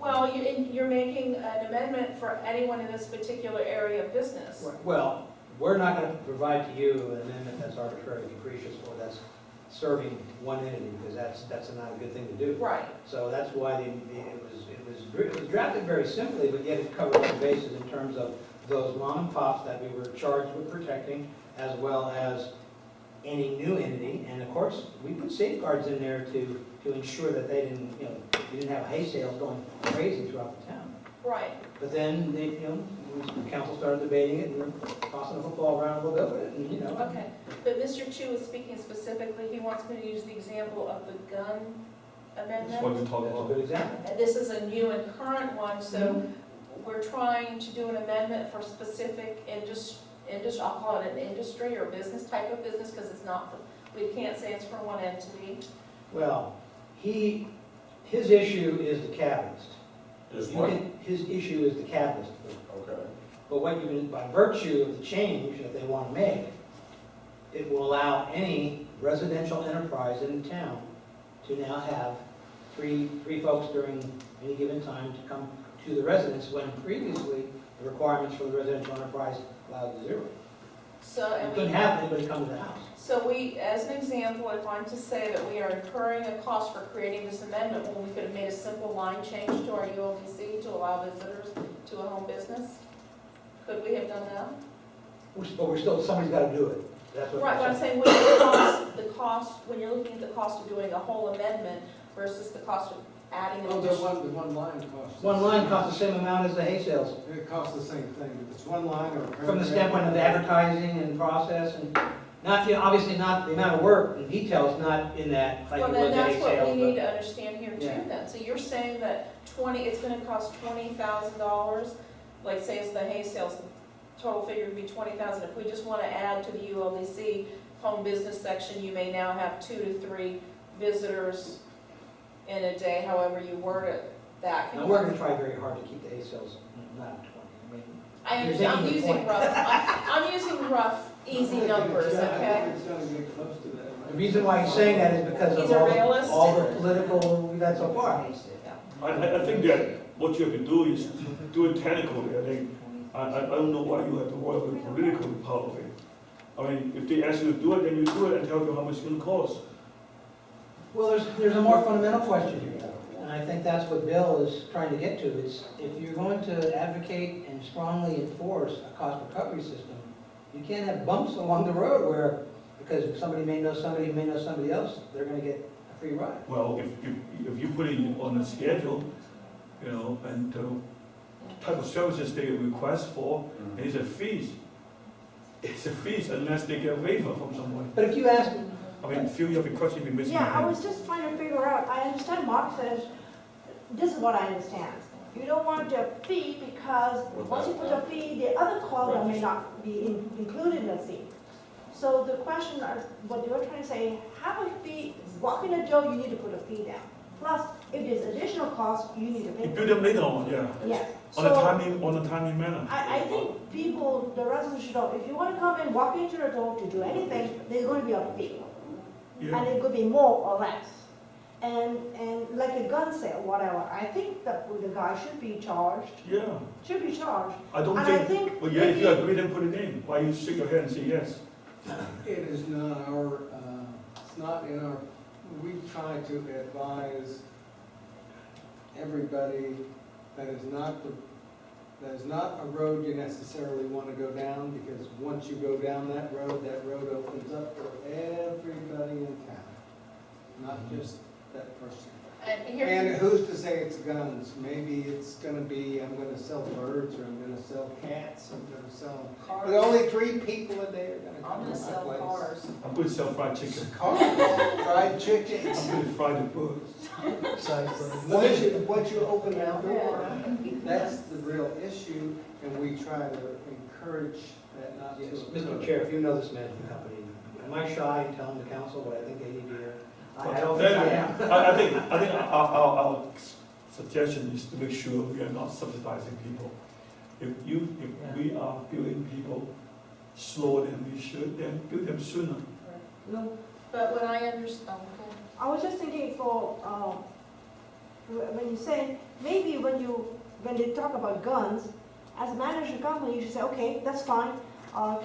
Well, you're making an amendment for anyone in this particular area of business. Well, we're not going to provide to you an amendment that's arbitrary, capricious, or that's serving one entity, because that's not a good thing to do. Right. So that's why it was drafted very simply, but yet it covered the bases in terms of those mom and pops that we were charged with protecting, as well as any new entity. And of course, we put safeguards in there to ensure that they didn't, we didn't have hay sales going crazy throughout the town. Right. But then the council started debating it, and we're tossing the football around a little bit with it, and Okay, but Mr. Chu is speaking specifically, he wants me to use the example of the gun That's amendment. what we talk That's a about. good example. And this is a new and current one, so we're trying to do an amendment for specific I'll call it an industry or business, type of business, because it's not, we can't say it's for one entity. Well, his issue is the catalyst. Is what? His issue is the catalyst. Okay. But what you can, by virtue of the change that they want to make, it will allow any residential enterprise in the town to now have three folks during any given time to come to the residence, when previously the requirements for the residential enterprise allowed 0. So, You and couldn't we, have anybody come to the house. so we, as an example, if I'm to say that we are incurring a cost for creating this amendment, when we could have made a simple line change to our ULDC to allow visitors to a home business, could we have done that? But we're still, somebody's got to do it. That's what Right, but we're I'm saying. saying, the cost, when you're looking at the cost of doing a whole amendment versus the cost of adding an Oh, the additional. one line costs. One line costs the same amount as the hay sales, It costs the same thing, if it's one line or. a from the paragraph. standpoint of advertising and process, and not, obviously not the amount of work and details, not in that, like Well, it then was the hay that's what we sales. need but- to understand here too Yeah. then. So you're saying that it's gonna cost $20,000, like say it's the hay sales, the total figure would be $20,000. If we just wanna add to the ULDC home business section, you may now have 2 to 3 visitors in a day, however you word it, that can. Now, we're gonna try very hard to keep the hay sales not 20. I mean, I'm You're using taking the rough, I'm using rough, easy numbers, I okay? think it's gonna get close to that. the reason why he's saying that is because He's of a realist. all the political we've had so far. I think that what you have to do is do it technically. I don't know why you have to worry with the political part of it. I mean, if they ask you to do it, then you do it and tell them how much it's going to cost. Well, there's a more fundamental question here, and I think that's what Bill is trying to get to. It's, if you're going to advocate and strongly enforce a cost recovery system, you can't have bumps along the road where, because somebody may know somebody who may know somebody else, they're gonna get a free ride. Well, if you put it on the schedule, and type of services they request for, Mhm. and it's a fees. It's a fees unless they get a waiver from someone. But if you ask, I mean, Phil, you have a question, you've been missing. Yeah, I was just trying to figure out, I understand Mark says, this is what I understand. You don't want a fee because once you put a fee, the other costs may not be included in the fee. So the question, what you're trying to say, have a fee, walk in the door, you need to put a fee down. Plus, if there's additional costs, you need to pay. You do them later on, yeah. Yes. On a So timely manner. I think people, the residents should know, if you want to come in, walk into the door to do anything, there's going to be a fee. And Yeah, it could be more or less. And like a gun sale, whatever, I think that the guy should be charged, yeah. I don't And I think, think well, yeah, if you maybe- agree, then put it in. Why you shake your head and say yes? It is not our, it's not in our, we try to advise everybody that is not a road you necessarily want to go down, because once you go down that road opens up for everybody in town, not just that person. And here, And who's to say it's guns? Maybe it's gonna be, I'm gonna sell birds, or I'm gonna sell cats, I'm gonna sell, cars, there's only 3 people a day are gonna I'm come gonna to my sell place. cars. I'm going to sell fried chicken. Cars, fried chickens. I'm going to fry the birds. Once you open that door, that's the real issue, and we try to encourage that not to. yes, Mr. Chair, if you know this management company, am I shy in telling the council what I think they need to hear? I don't think I am. I think our suggestion is to make sure we are not subsidizing people. If we are building people slower than we should, then build them sooner. No, But when I understand, I was just thinking for, when you say, maybe when they talk about guns, as a manager company, you should say, okay, that's fine,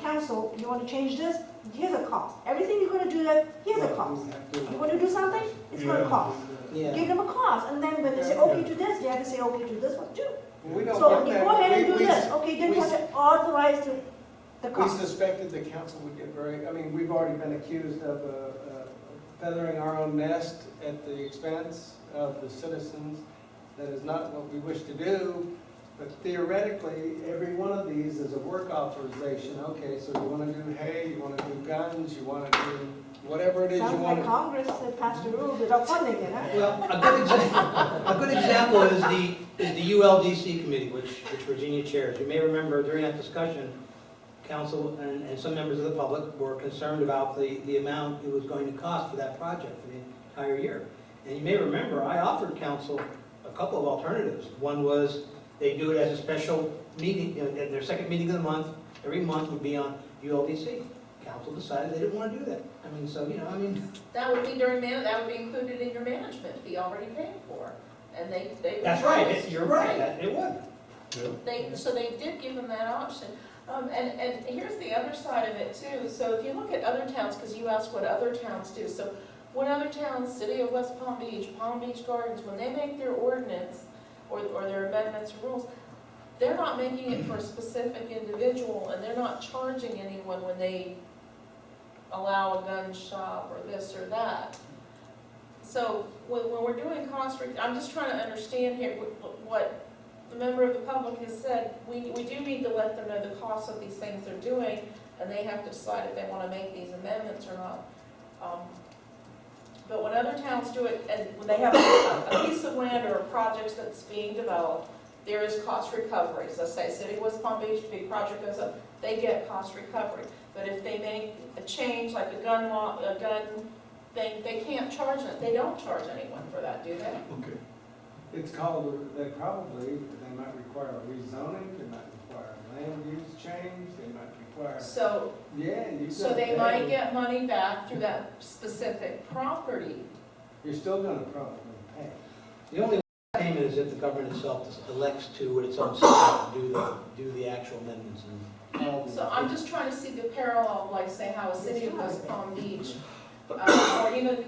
council, you want to change this? Here's a cost. Everything you're going to do that, here's a cost. You want to do something? It's going to Yeah. cost. Yeah. Give them a cost, and then when they say okay to this, they have to say okay to this one too. We don't So want you that. go ahead and do We- this, okay, then we- you have to authorize the We cost. suspected the council would get very, I mean, we've already been accused of feathering our own nest at the expense of the citizens. That is not what we wish to do, but theoretically, every one of these is a work authorization. Okay, so you want to do hay, you want to do guns, you want to do whatever it is you Sounds want like to. Congress that passed the rules without funding it, huh? Well, a good example is the ULDC committee, which Virginia chairs. You may remember during that discussion, council and some members of the public were concerned about the amount it was going to cost for that project for the entire year. And you may remember, I offered council a couple of alternatives. One was they do it as a special meeting, at their second meeting of the month, every month would be on ULDC. Council decided they didn't want to do that. I mean, so, that would be that would be included in your management fee already paid for. And they. that's right, you're right, it would. So they did give them that option. And here's the other side of it too. So if you look at other towns, because you asked what other towns do. So when other towns, City of West Palm Beach Gardens, when they make their ordinance or their amendments rules, they're not making it for a specific individual, and they're not charging anyone when they allow a gun shop or this or that. So when we're doing I'm just trying to understand here what the member of the public has said. We do need to let them know the cost of these things they're doing, and they have to decide if they want to make these amendments or not. But when other towns do it, and when they have a piece of land or a project that's being developed, there is cost recovery. So say City of West Palm Beach, big project goes up, they get cost recovery. But if they make a change, like a gun thing, they can't charge it. They don't charge anyone for that, do they? Okay. It's called, they might require a rezoning, they might require a land use change, they might require, So, yeah, you so they might get money back through that specific property. You're still gonna probably pay. The only payment is if the government itself elects to, with its own staff, do the actual amendments. So I'm just trying to see the parallel, like say how a City of West Palm Beach, or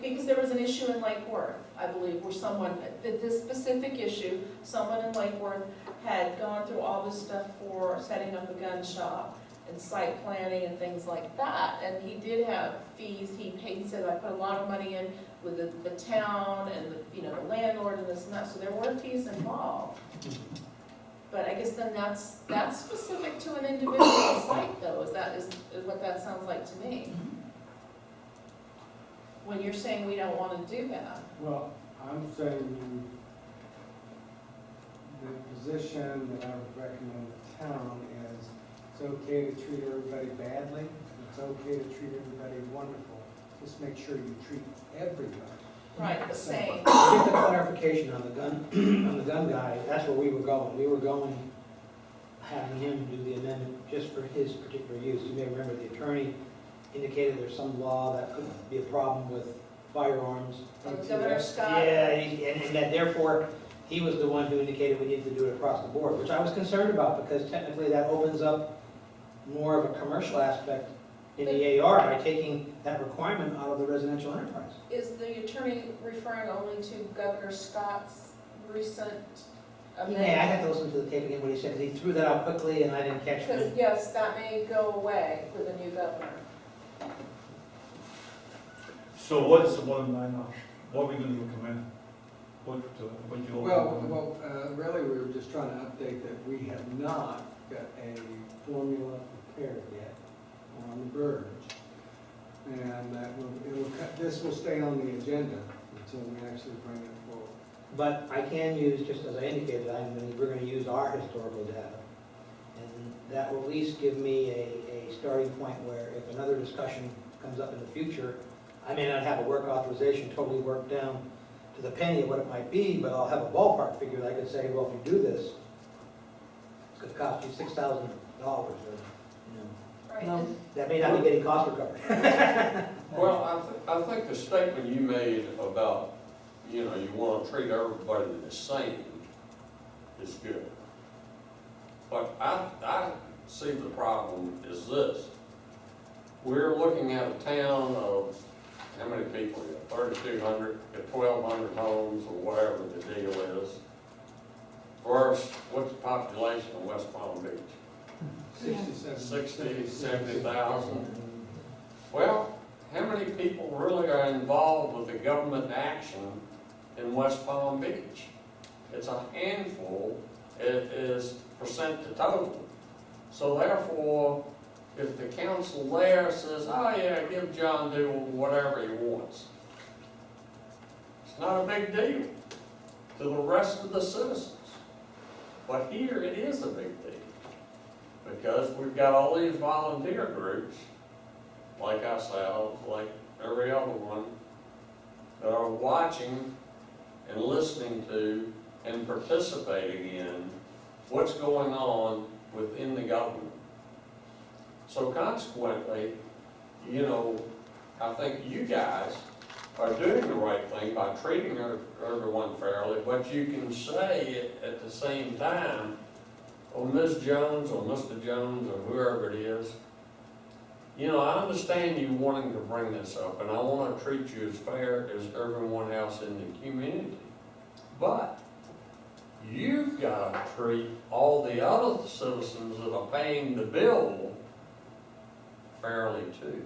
because there was an issue in Lake Worth, I believe, where this specific issue, someone in Lake Worth had gone through all this stuff for setting up a gun shop and site planning and things like that, and he did have fees he paid. He said, I put a lot of money in with the town and the landlord and this and that, so there were fees involved. But I guess then that's specific to an individual site though, is what that sounds like to me. When you're saying we don't want to do that. Well, I'm saying the position that I would recommend the town is it's okay to treat everybody badly, it's okay to treat everybody wonderful. Just make sure you treat everybody. Right, the same. To get the clarification on the gun, on the gun guy, that's where we were going. We were going, having him do the amendment just for his particular use. You may remember the attorney indicated there's some law that could be a problem with firearms. Governor Scott. Yeah, and that therefore, he was the one who indicated we needed to do it across the board, which I was concerned about, because technically that opens up more of a commercial aspect in the AR by taking that requirement out of the residential enterprise. Is the attorney referring only to Governor Scott's recent amendment? Yeah, I have to listen to the tape again, what he said, 'cause he threw that out quickly and I didn't catch Because, it. yes, that may go away with the new governor. So what's the bottom line now? What are we going to recommend? What you all? Well, really, we were just trying to update that we have not got a formula prepared yet. We're on the verge. And that this will stay on the agenda until we actually bring it forward. But I can use, just as I indicated, we're going to use our historical data. And that will at least give me a starting point where if another discussion comes up in the future, I may not have a work authorization totally worked down to the penny of what it might be, but I'll have a ballpark figure that I could say, well, if you do this, it's going to cost you $6,000, or, Right. No. that may not be getting cost recovered. Well, I think the statement you made about, you want to treat everybody the same is good. But I see the problem is this. We're looking at a town of, how many people here? 3,200, 1,200 homes, or whatever the deal is. Versus, what's the population of West Palm Beach? 60, 70,000. Well, how many people really are involved with the government action in West Palm Beach? It's a handful, it is percent to total. So therefore, if the council there says, oh yeah, give John Doe whatever he wants, it's not a big deal to the rest of the citizens. But here it is a big deal, because we've got all these volunteer groups, like ourselves, like every other one, that are watching and listening to and participating in what's going on within the government. So consequently, I think you guys are doing the right thing by treating everyone fairly, but you can say at the same time, oh, Ms. Jones or Mr. Jones or whoever it is, I understand you wanting to bring this up, and I want to treat you as fair as everyone else in the community. But you've got to treat all the other citizens that are paying the bill fairly too.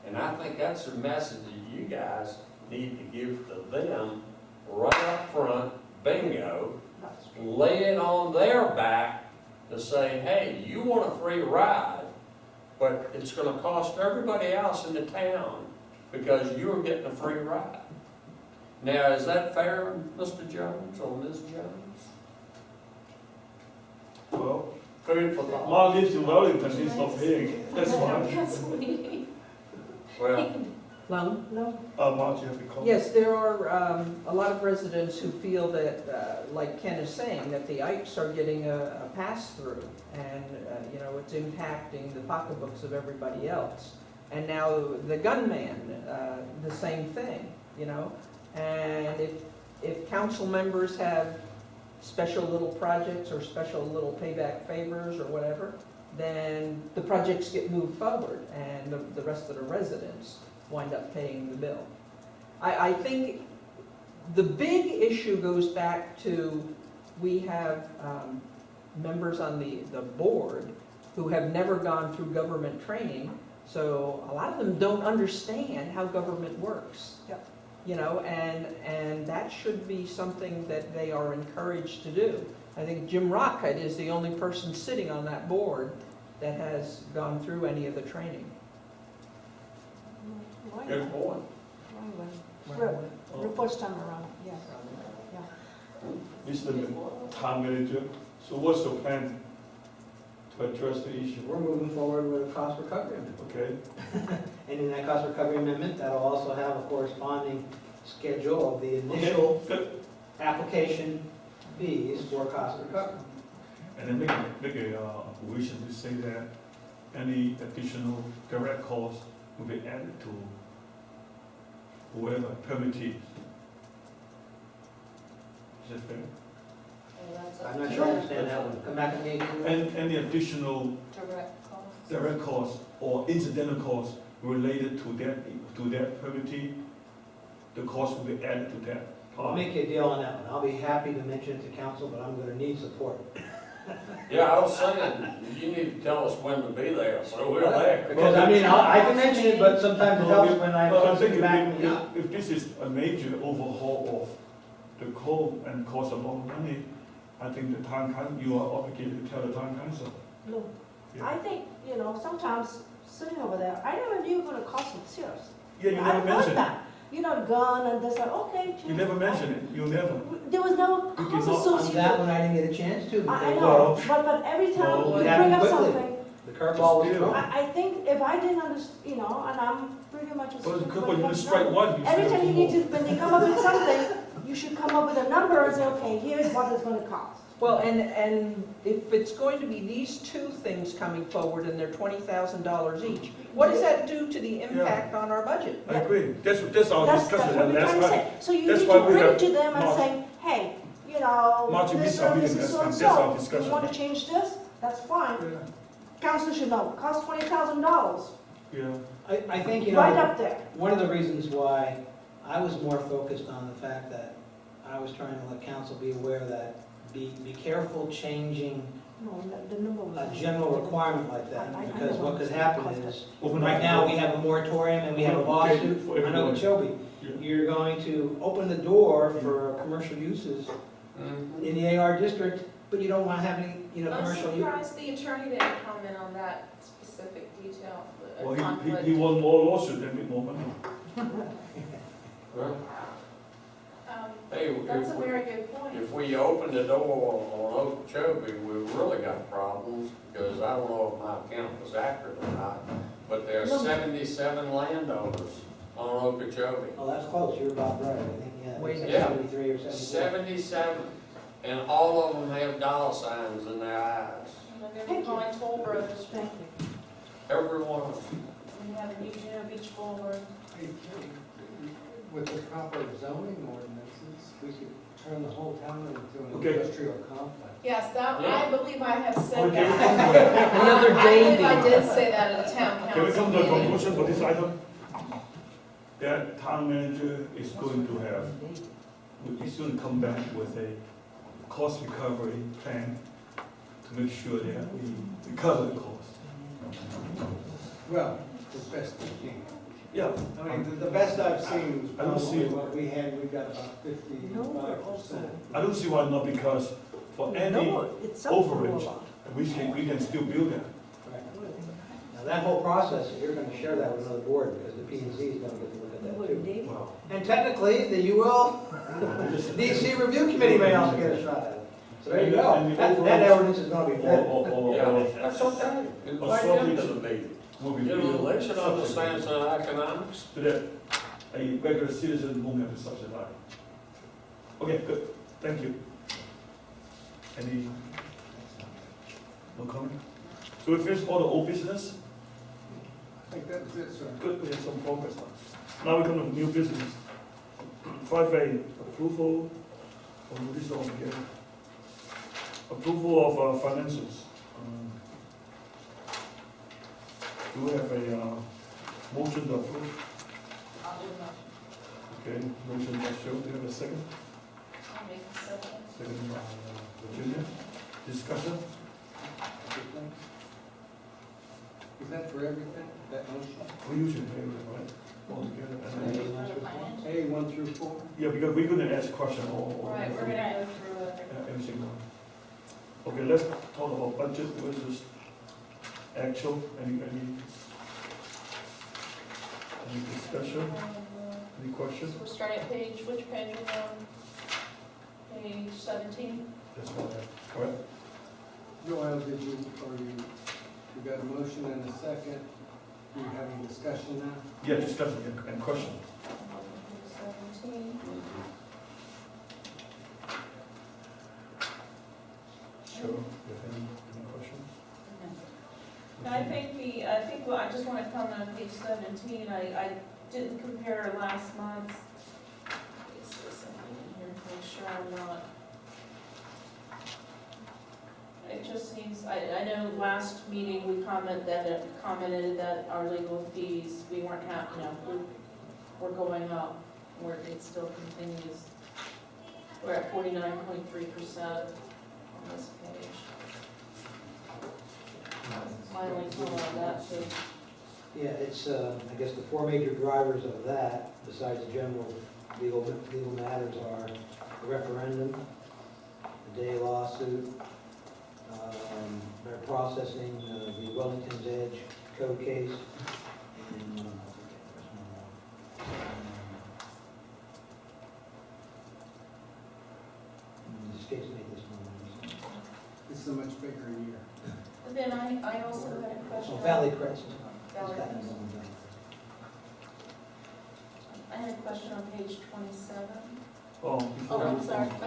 And I think that's a message that you guys need to give to them right up front, bingo, lay it on their back to say, hey, you want a free ride, but it's going to cost everybody else in the town because you're getting a free ride. Now, is that fair, Mr. Jones or Ms. Jones? Well, Food for thought. Mark lives in Wellington, he's not paying, that's fine. Well, Lung? No, Mark, you have a comment? Yes, there are a lot of residents who feel that, like Ken is saying, that the Ikes are getting a pass-through, and, it's impacting the pocketbooks of everybody else. And now the gunman, the same thing, And if council members have special little projects or special little payback favors or whatever, then the projects get moved forward, and the rest of the residents wind up paying the bill. I think the big issue goes back to, we have members on the board who have never gone through government training, so a lot of them don't understand how government works. Yep. you know, and that should be something that they are encouraged to do. I think Jim Rockett is the only person sitting on that board that has gone through any of the training. Why Good not? point. Why not? The first time around, yes. Mr. Town Manager, so what's your plan to address the issue? We're moving forward with a cost recovery amendment. Okay, And in that cost recovery amendment, that'll also have a corresponding schedule of the initial good. application fees for cost recovery. And then make a provision to say that any additional direct costs will be added to whoever permittees. Is that fair? I'm not sure I understand that one. Come back and maybe. And any additional Direct costs. direct costs or incidental costs related to that permittee, the cost will be added to that I'll part. make you a deal on that one. I'll be happy to mention it to council, but I'm gonna need support. Yeah, I was saying, you need to tell us when to be there, so we're there. Because, I mean, I can mention it, but sometimes it helps when I Well, I have think something back me up. if this is a major overhaul of the code and costs a lot of money, I think the town council, you are obligated to tell the town council. Look, Yeah. I think, sometimes sitting over there, I never knew it was gonna cost them serious. Yeah, you I never heard mentioned it. that. Gun and this, okay. You never mentioned it, you never. There was no You cost did not- On associated. that one, I didn't get a chance to, I because know, but every time Well, you it bring happened up quickly. something, the curveball was Still. thrown. I think if I didn't understand, and I'm pretty much a. But student, you strike one, you every strike time two you need more. to, when they come up with something, you should come up with a number and say, okay, here's what it's gonna cost. Well, and if it's going to be these two things coming forward and they're $20,000 each, what does that do to the impact on our budget? I agree, that's our That's discussion, what and we're that's trying to why, say. So you that's need why to we bring have it to them and March. say, hey, March, you this missed our is meeting, so and that's our so. You discussion. want to change this? That's fine. Yeah. Council should know, cost $20,000, Yeah, I think, right up there. one of the reasons why I was more focused on the fact that I was trying to let council be aware that be careful changing No, the number was. a general requirement like that, I because know what could happen is, open up right the now, door. we have a moratorium and we have a Okay, lawsuit. for I know everyone. it shall be. Yeah. You're going to open the door for commercial uses Mhm. in the AR district, but you don't want to have any, I'm commercial use. surprised the attorney didn't comment on that specific detail, the Well, conflict. he won more lawsuits than me, more money. Well, Um, Hey, That's a very good point. if we open the door on Okeechobee, we've really got problems, because I don't know if my count was accurate or not, but there are No. 77 landowners on Okeechobee. Oh, that's close, you're about right, I think, yeah, Wait. it's Yeah. 73 or 74. 77, and all of them have dollar signs in their eyes. And they're calling Toll Brothers, Thank you. Every one of them. we have a new Beach Boulevard. With the proper zoning ordinances, we could turn the whole town into an Okay. industrial complex. Yes, that, Yeah. I believe I have said Okay. that. Another I believe I Davy. did say that at the town Can we council come to a meeting. conclusion for this item? That town manager is going to have, he's going to come back with a cost recovery plan to make sure that we recover the cost. Well, as best we can. Yeah, I mean, the best I've seen I don't was see probably it. what we had, we got about 55%. I don't see why not, because for any No, it's up to a overage, lot. we can still build that. Right. Now, that whole process, you're going to share that with another board, because the P and Z is going to get to look at that too. Wow. And technically, the UL DC Review Committee may also get a shot at it. So there you go. That ordinance is going to be vetted. Yeah, that's okay. Invite them to the meeting. Will be You know, built they should understand some economics. so that a regular citizen won't have to subsidize. Okay, good, thank you. Any, no comment? So we finished all the old business? I think that's it, sir. Good, we have some progress now. Now we come to new business. 5A, approval, this all together. Approval of financials. Do we have a motion to approve? I'll do a motion. Okay, motion by Cheryl, do you have a second? I'll make a second. Second by Virginia. Discussion? Is that for everything, that motion? We usually pay it, right? altogether. A And one through four? A, 1 through 4? yeah, because we're gonna ask question all. Right, we're gonna go through it. Everything one. Okay, let's talk about budget versus actual. Any discussion? Any So questions? we're starting at which page are we on? Page 17? That's all right. Correct? Joel, you got a motion and a second? You having discussion now? Yeah, discussion and question. Page 17. Sure. If any questions? I just want to comment on page 17, I didn't compare last month. Is there something in here to make sure I'm not? It just seems, I know last meeting we commented that our legal fees, we weren't we're going up, where it still continues. We're at 49.3% on this page. My only comment on that, so. Yeah, it's, I guess the four major drivers of that, besides general legal matters, are the referendum, the day lawsuit, their processing, the Wellington's Edge code case, and, it escapes me at this moment. It's a much bigger year. And then I also had a question. Oh, Valley Crest. Valley Crest. I had a question on page 27. Oh, Oh, I'm sorry. Let's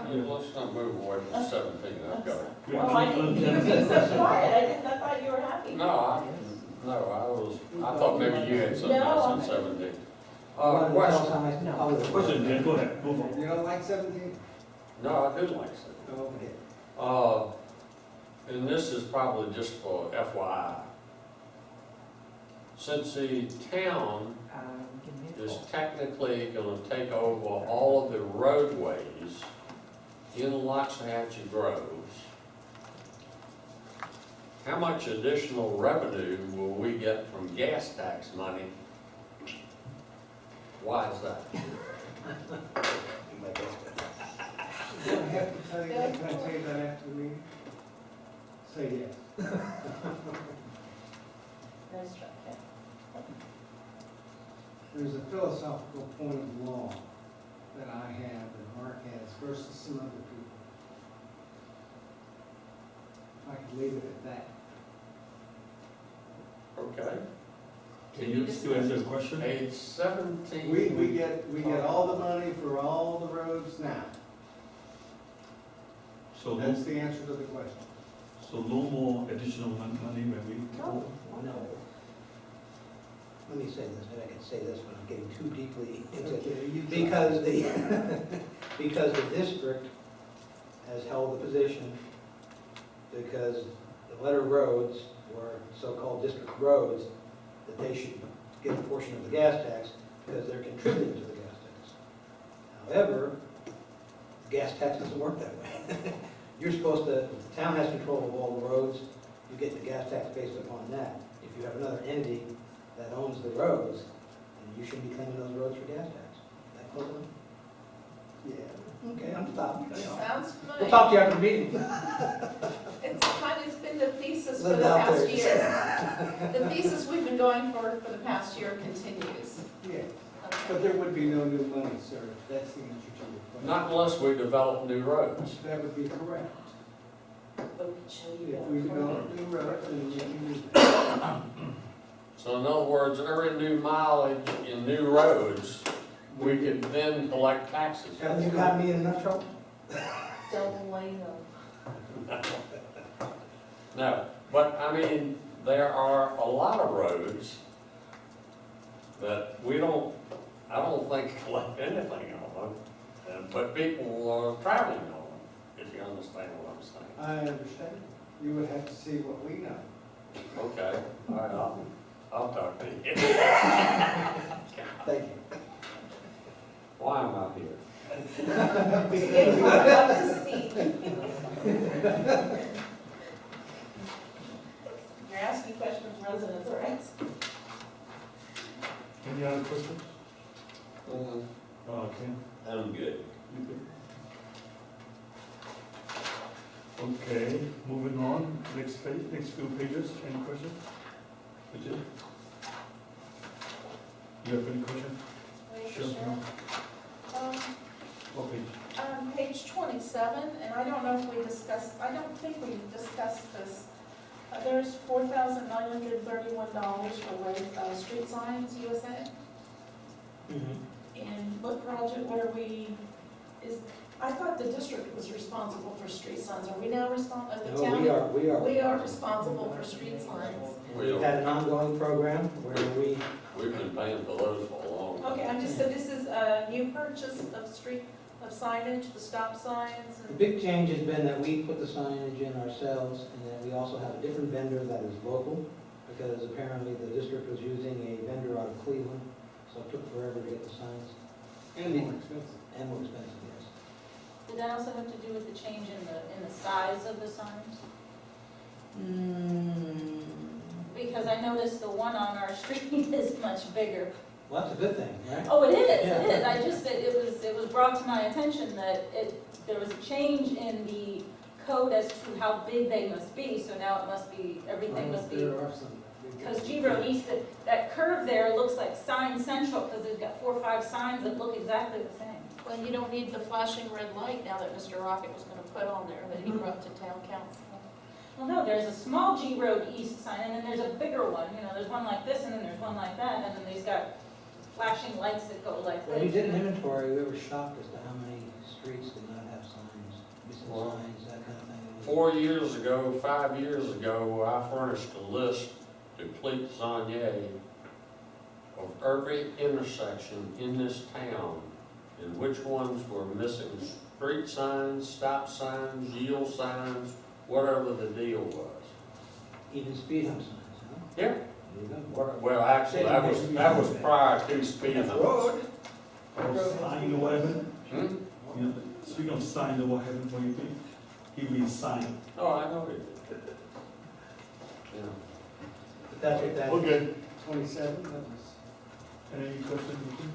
not move away from 17, I've got it. Oh, I didn't, you were being so quiet, I thought you were happy. I thought maybe you had something else on 17. Question? Question, yeah, go ahead, go for it. You don't like 17? No, I do like 17. Okay. And this is probably just for FYI. Since the town is technically gonna take over all of the roadways in Loxahatchee Groves, how much additional revenue will we get from gas tax money? Why is that? Do I have to tell you that? Can I tell you that after the meeting? Say yes. Nice try, okay. There's a philosophical point of law that I have and Mark has versus some other people. If I could leave it at that. Okay. Can you still answer the question? Page 17. We get all the money for all the roads now. So That's the answer to the question. So no more additional money when we. No. No. Let me say this, and I can say this when I'm getting too deeply into it. Because the district has held the position, because the letter roads were so-called district roads, that they should get a portion of the gas tax because they're contributing to the gas tax. However, the gas tax doesn't work that way. You're supposed to, if the town has control of all the roads, you get the gas tax based upon that. If you have another entity that owns the roads, then you shouldn't be claiming those roads for gas tax. That close one? Yeah, okay, I'm stopping. Sounds familiar. We'll talk to you after the meeting. It's been the thesis for Live the out past there. year. The thesis we've been going for the past year continues. Yeah, but there would be no new money, sir. That's the answer to your question. Not unless we develop new roads. That would be correct. But we can show you If we that. develop new roads, then we can use that. So in other words, every new mileage in new roads, we could then collect taxes. Have you got me in enough trouble? Double lane of. No, but I mean, there are a lot of roads that I don't think collect anything on them, but people are traveling on them, if you understand what I'm saying. I understand. You would have to see what we know. Okay, all right, I'll talk to you. Thank you. Why am I here? To get you up to speed. You're asking questions residents are asking. Any other questions? Mhm. Okay. I'm good. You good? Okay, moving on, next page, next few pages, any questions? Bridget? You have any questions? Sure. What page? Page 27, and I don't know if we discussed, I don't think we discussed this. There's $4,931 for street signs USA. And what project, what are we, I thought the district was responsible for street signs. Are we now responsible, the No, town? we are. We are responsible for street signs. We've had an ongoing program where We've been paying for those for a long time. Okay, I'm just, so this is a new purchase of signage, the stop signs, the and, big change has been that we put the signage in ourselves, and then we also have a different vendor that is local, because apparently the district was using a vendor out of Cleveland, so it took forever to get the signs, And more expensive. and more expensive, yes. Did that also have to do with the change in the size of the signs? Because I noticed the one on our street is much bigger. Well, that's a good thing, right? Oh, it is, Yeah. it is. I just, it was brought to my attention that there was a change in the code as to how big they must be, so now it must be, everything must be. There are some. Because G Road East, that curve there looks like Sign Central, because they've got 4 or 5 signs that look exactly the same. well, you don't need the flashing red light now that Mr. Rocket was gonna put on there that he brought to town council. Well, no, there's a small G Road East sign, and then there's a bigger one, you know, there's one like this, and then there's one like that, and then they've got flashing lights that go like When we this. did an inventory, we were shocked as to how many streets did not have signs, missing Wow. signs, that kind of thing. 4 years ago, 5 years ago, I furnished a list to Cleet Zanier of every intersection in this town and which ones were missing street signs, stop signs, yield signs, whatever the deal was. Even speed hump signs, huh? Yeah. There you go. Well, actually, that was prior to speed humps. Oh, sign or whatever, Hmm? you know, speaking of sign or whatever, what do you think? He means sign. Oh, I know it did. Yeah. But that's what that is. Okay, 27, that was. any questions? Vicky?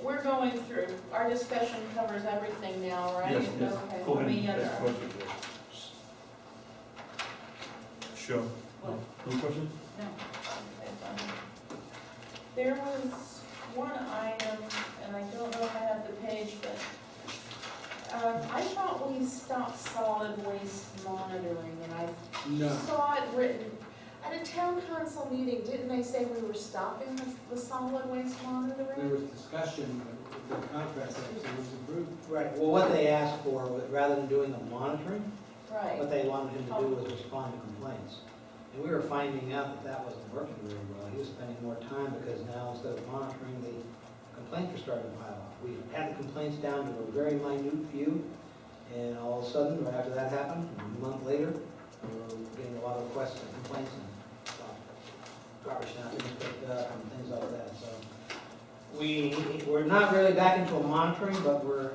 We're going through, our discussion covers everything now, right? Yes, yes, Okay, go let ahead, me, next project. Sure. No questions? No. There was one item, and I don't know if I have the page, but I thought we stopped solid waste monitoring, and I No. saw it written, at a town council meeting, didn't they say we were stopping the solid waste There monitoring? was discussion, but the contract actually was approved. Right, well, what they asked for, rather than doing the monitoring, Right, what they wanted him to do was respond to complaints. And we were finding out that that wasn't working very well. He was spending more time because now instead of monitoring, the complaints were starting to pile up. We had the complaints down to a very minute few, and all of a sudden, right after that happened, a month later, we were getting a lot of requests and complaints and garbage not being picked up and things like that. So we're not really back into a monitoring, but we're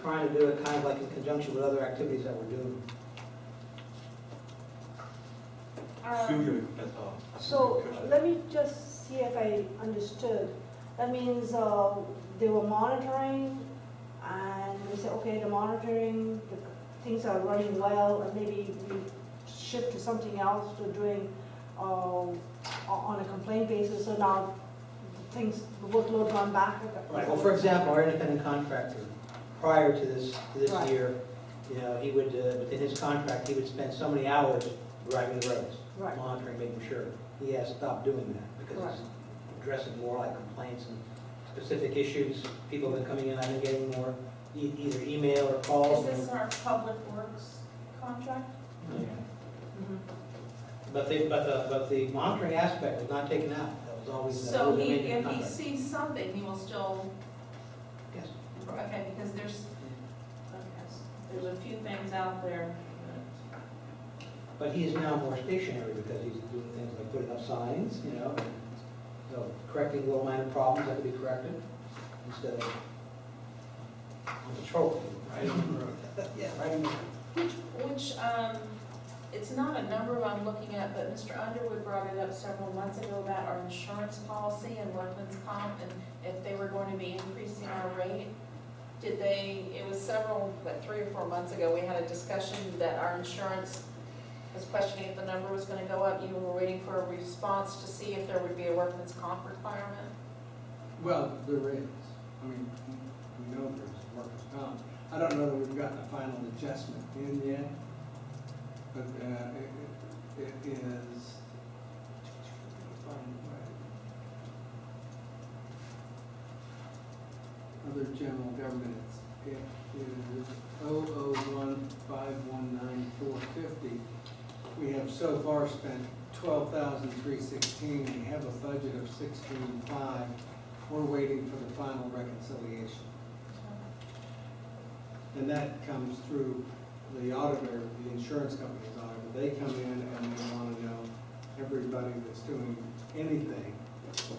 trying to do it kind of like in conjunction with other activities that we're doing. Sylvia, So let me just see if I understood. That means they were monitoring and they said, okay, the monitoring, things are running well, and maybe we shift to something else to doing on a complaint basis, so now things, the workload gone back. Right, well, for example, our independent contractor, prior to this Right. year, you know, he would, within his contract, he would spend so many hours driving the roads, Right. monitoring, making sure. He has stopped doing that because Right. it's addressing more like complaints and specific issues. People have been coming in, I've been getting more either email or calls. is this our public works contract? Yeah. Mhm. But the monitoring aspect was not taken out. That was always. that So was he, remained in the if he contract. sees something, he will still, Yes. okay, because there's, okay, so there's a few things out there. But he is now more stationary because he's doing things like putting up signs, you know, so correcting little minor problems that could be corrected instead of on patrol. Right on the road. Yeah, right. Which, It's not a number I'm looking at, but Mr. Underwood brought it up several months ago about our insurance policy and workman's comp, and if they were going to be increasing our rate. Did they, it was several, like 3 or 4 months ago, we had a discussion that our insurance was questioning if the number was gonna go up. You were waiting for a response to see if there would be a workman's comp requirement. Well, there is. I mean, we know there's workers' comp. I don't know that we've gotten a final adjustment in yet, but it is. Other general government, it is 001519450. We have so far spent $12,316. We have a budget of $16,500. We're waiting for the final reconciliation. And that comes through the auditor, the insurance company's auditor. They come in and they want to know everybody that's doing anything in town.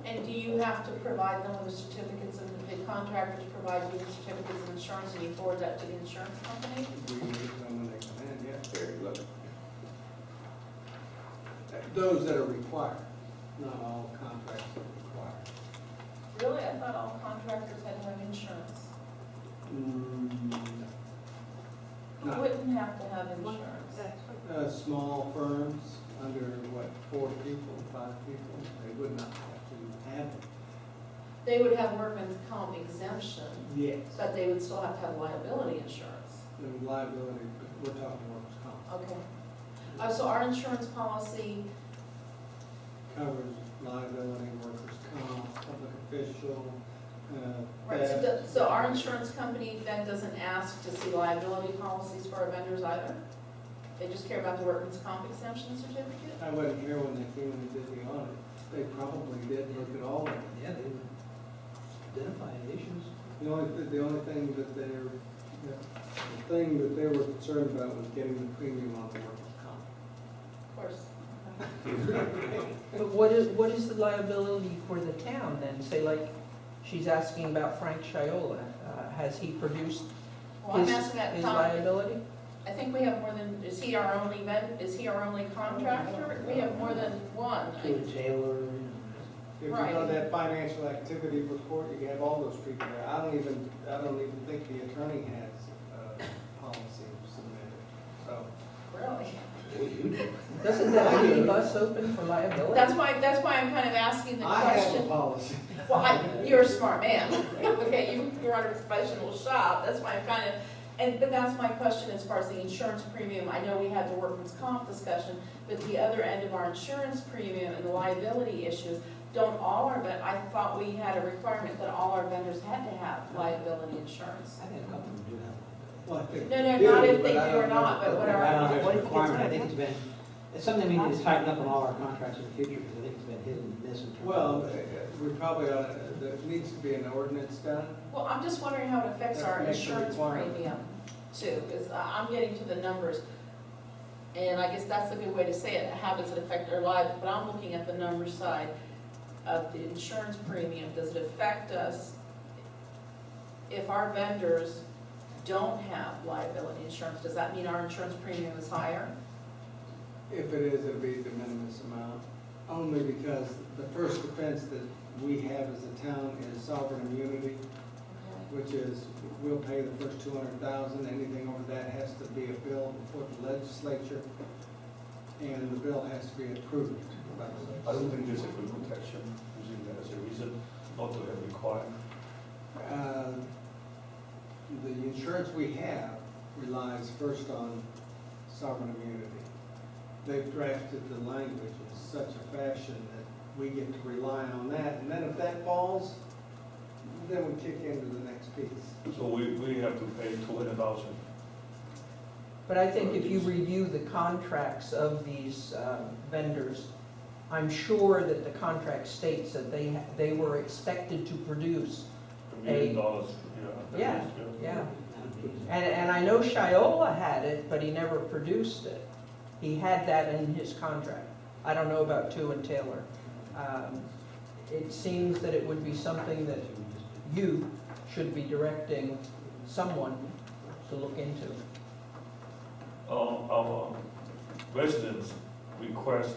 And do you have to provide them with the certificates, and the contractors provide you with certificates of insurance, and you forward that to the insurance company? We need them when they come in, yeah, very good. Those that are required, not all contracts are required. Really? I thought all contractors had to have insurance. Who No. wouldn't have to have insurance? Small firms, under what, 4 people, 5 people, they would not have to have it. They would have workman's comp exemption, Yes. but they would still have to have liability insurance. The liability, we're talking workers' comp, Okay. So our insurance policy, covers liability, workers' comp, public official, right, theft. so our insurance company then doesn't ask to see liability policies for our vendors either? They just care about the workman's comp exemption certificate? I wasn't here when they came and did the audit. They probably did look at all of it. Yeah, they would identify any issues. The only thing that they were concerned about was getting the premium on the workers' comp. Of course. But what is the liability for the town then? Say like, she's asking about Frank Shiola. Has he produced Well, I'm asking that his Tom, liability? I think we have more than, is he our only contractor? We have more than one. David Taylor, If you Right. know that financial activity report, you have all those people there. I don't even think the attorney has a policy submitted, so. Really? Doesn't that leave us open for liability? That's why I'm kind of asking the I have a question. policy. Well, you're a smart man. Okay, you're on a professional shop, that's why I'm kind of, but that's my question as far as the insurance premium. I know we had the workman's comp discussion, but the other end of our insurance premium and the liability issues, don't all our, but I thought we had a requirement that all our vendors had to have liability insurance. I think a couple of them do have Well, I think No, they not do, if they but I do or don't know not, but if what they're- are- I don't know if What it's a if it gets requirement, I done? think it's something we need to tighten up on all our contracts in the future, because I think it's been hit and miss in terms of. Well, we probably ought to, there needs to be an ordinance done. Well, I'm just wondering how it affects our That makes a insurance requirement. premium too, because I'm getting to the numbers. And I guess that's a good way to say it, how does it affect our lives? But I'm looking at the number side of the insurance premium. Does it affect us if our vendors don't have liability insurance? Does that mean our insurance premium is higher? If it is, it'll be a de minimis amount, only because the first defense that we have as a town is sovereign immunity, which is, we'll pay the first $200,000, anything over that has to be a bill before the legislature, and the bill has to be approved by the I don't legislature. think there's a good protection using that as a reason not to have required. The insurance we have relies first on sovereign immunity. They've drafted the language in such a fashion that we get to rely on that, and then if that falls, then we kick into the next piece. So we have to pay 200,000. But I think if you review the contracts of these vendors, I'm sure that the contract states that they were expected to produce. $1 million, yeah. at Yeah. least, Yeah, and I know Shiola had it, but he never produced it. He had that in his contract. I don't know about Tu and Taylor. It seems that it would be something that you should be directing someone to look into. our residents request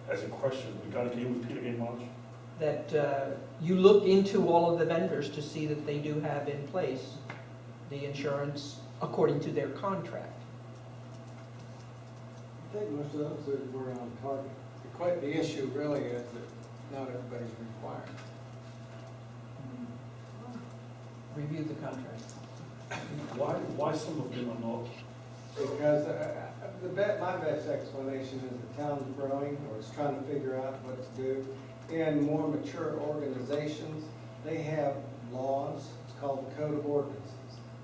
as a question, can you repeat again, Marge? That you look into all of the vendors to see that they do have in place the insurance according to their contract. I think most of those were on target. The issue really is that not everybody's required. Review the contract. Why some of them are not? Because my best explanation is the town's growing, or it's trying to figure out what to do. In more mature organizations, they have laws, it's called the Code of Ordinances.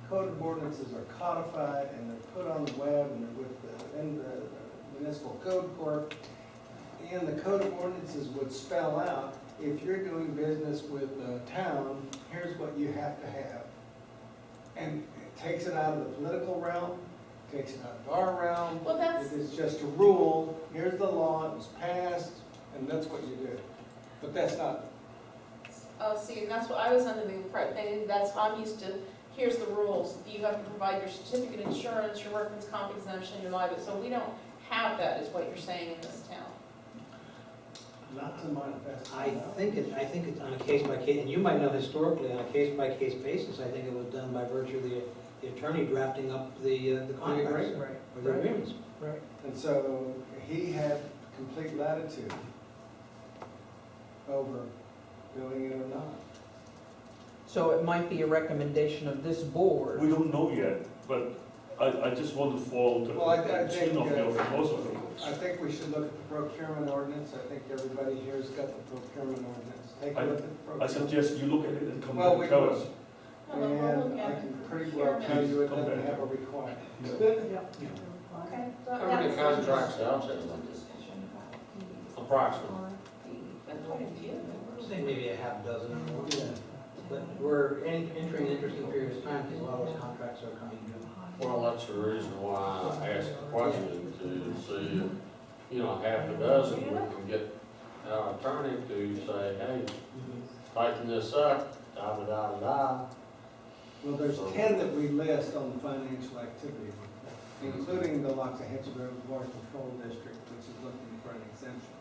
Code of Ordinances are codified and they're put on the web and they're in the municipal code court. And the Code of Ordinances would spell out, if you're doing business with the town, here's what you have to have. And it takes it out of the political realm, takes it out of our realm. Well, that's, It is just a rule, here's the law, it was passed, and that's what you do. But that's not, oh, see, that's what I was under the impression, that's how I'm used to, here's the rules. You have to provide your certificate of insurance, your workman's comp exemption, your liability. So we don't have that, is what you're saying in this town. not to my best. I think it's on a case-by-case, and you might know historically, on a case-by-case basis, I think it was done by virtue of the attorney drafting up the contracts. Right, Or the agreements. right. And so he had complete latitude over doing it or not. So it might be a recommendation of this board. We don't know yet, but I just want to follow the Well, I chain think, of your proposal. I think we should look at the procurement ordinance. I think everybody here's got the procurement ordinance. Take a look at the I procurement. suggest you look at it and come Well, back we and tell will. us. Well, then we'll look And I at can pretty well tell you it Come doesn't back. have a requirement. Yeah. Okay. so How many that's- contracts out there? Approximately. I'd say maybe a half dozen or more. But we're entering an interesting period of time because a lot of those contracts are coming due. Well, that's the reason why I asked the question, to see if, you know, half a dozen, we can get our attorney to say, hey, tighten this up, da-da-da-da. Well, there's 10 that we list on the financial activity, including the Loxahatchee Water Control District, which is looking for an exemption.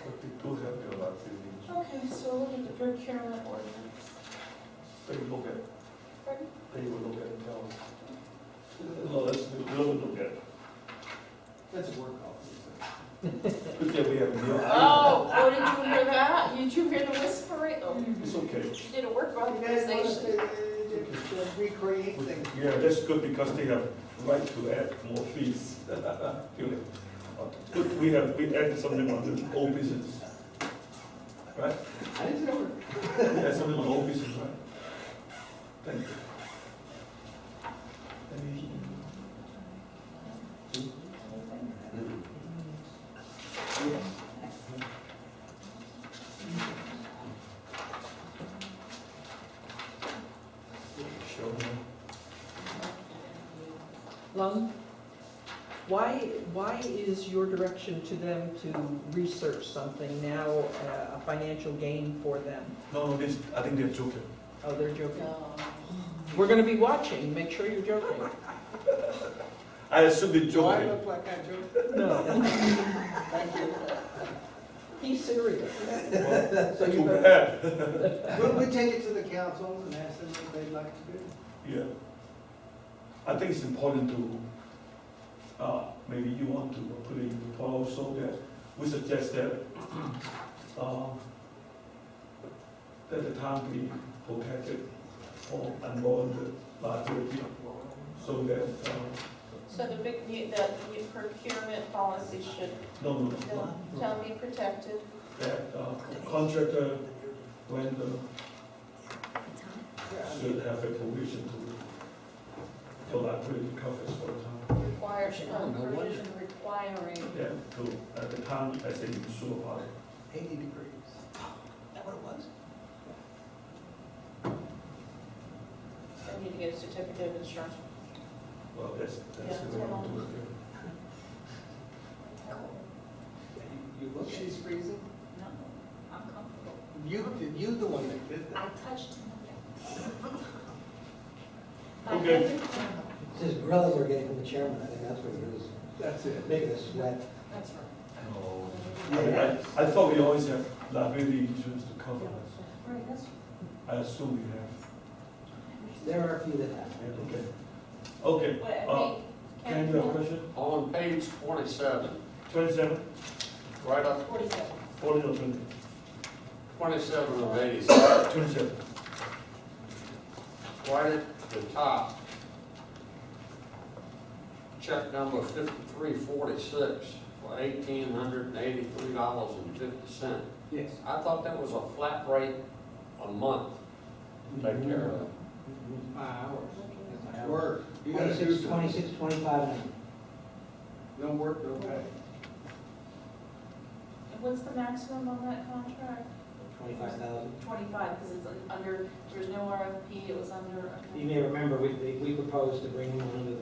But they do have their activities. Okay, so look at the procurement ordinance. They will look at, Pardon? they will look at and tell us. No, that's, we will look at. That's a work off. Good that we have new. Oh, did you hear that? Did you hear the whispering? Oh, It's okay. you did a work You guys want us authorization. to recreate things? Yeah, that's good because they have right to add more fees. Good, we added something on the old business. Right? I didn't know. We added something on old business, right? Thank you. Any- Show me. Lung, why is your direction to them to research something now a financial gain for them? No, this, I think they're joking. Oh, they're joking. No. We're gonna be watching, make sure you're joking. I assume they're Do I joking. look like I joke? No, Thank you. he's serious. Well, So you too better- bad. Will we take it to the council and ask them what they'd like to do? Yeah. I think it's important to, maybe you want to put in the proposal that we suggest that, that the town be protected or unborn the liability, so that, So the the procurement policy should, no, the town be protected. that contractor, vendor should have a provision to, for liability coverage for the town. Require, provision requiring. Yeah, to, at the time, as a sewer party. 80 degrees. Is that what it was? I need to get a certificate of insurance. Well, that's Yeah, the way to do it. You look, she's freezing. No, I'm comfortable. You the one that did I that. touched him. Okay. His grills are getting from the chairman, I think that's what it is, That's it. making us sweat. That's right. I thought we always have liability insurance to cover us. Right, that's. I assume we have. There are a few that have. Okay. Okay, Wait, Ken, you have a question? On page 27, 27, right up 47. 40 or 20? 27 of 87, 27. right at the top, check number 5346 for $1,883.50. Yes. I thought that was a flat rate a month to take care of it. 5 hours. Work. You gotta do 26, something. 26, 25 an hour. No work, no pay. And what's the maximum on that contract? 25,000. 25, because it's under, there's no RFP, it was under. You may remember, we proposed to bring him under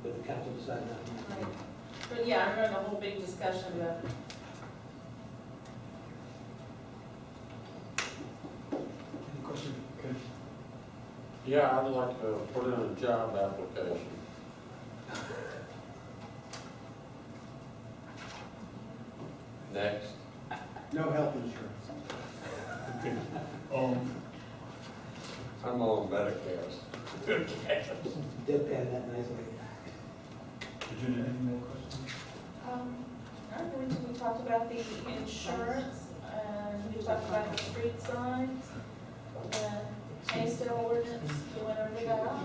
but the council decided not to. Right. But yeah, I remember the whole big discussion about, Any question? Okay. Yeah, I'd like to put in a job application. Next. No health insurance. Okay. I'm on Medicare. Deadpan that nicely. Virginia, any more questions? I think we talked about the insurance, and we talked about the street signs, the haste ordinance, whenever we got out.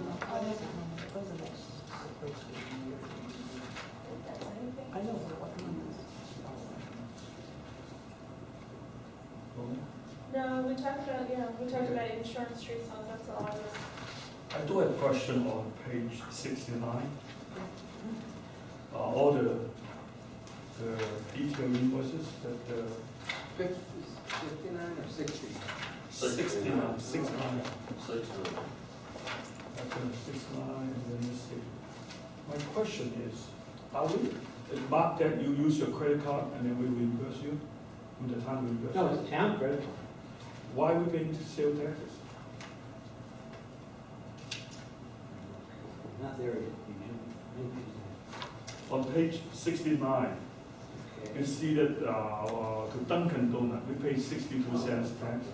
I know what No, we talked about insurance, street signs, that's all I was. I do have a question on page 69. All the detailed invoices that, 59 or 60? 69. 69. After 69, and then this 60. My question is, are we, it marked that you use your credit card and then we reimburse you? With the time we reimburse you? No, it's a town credit card. Why are we paying sales taxes? Not there yet. On page 69, you see that to Dunkin' Donut, we pay 62 cents tax.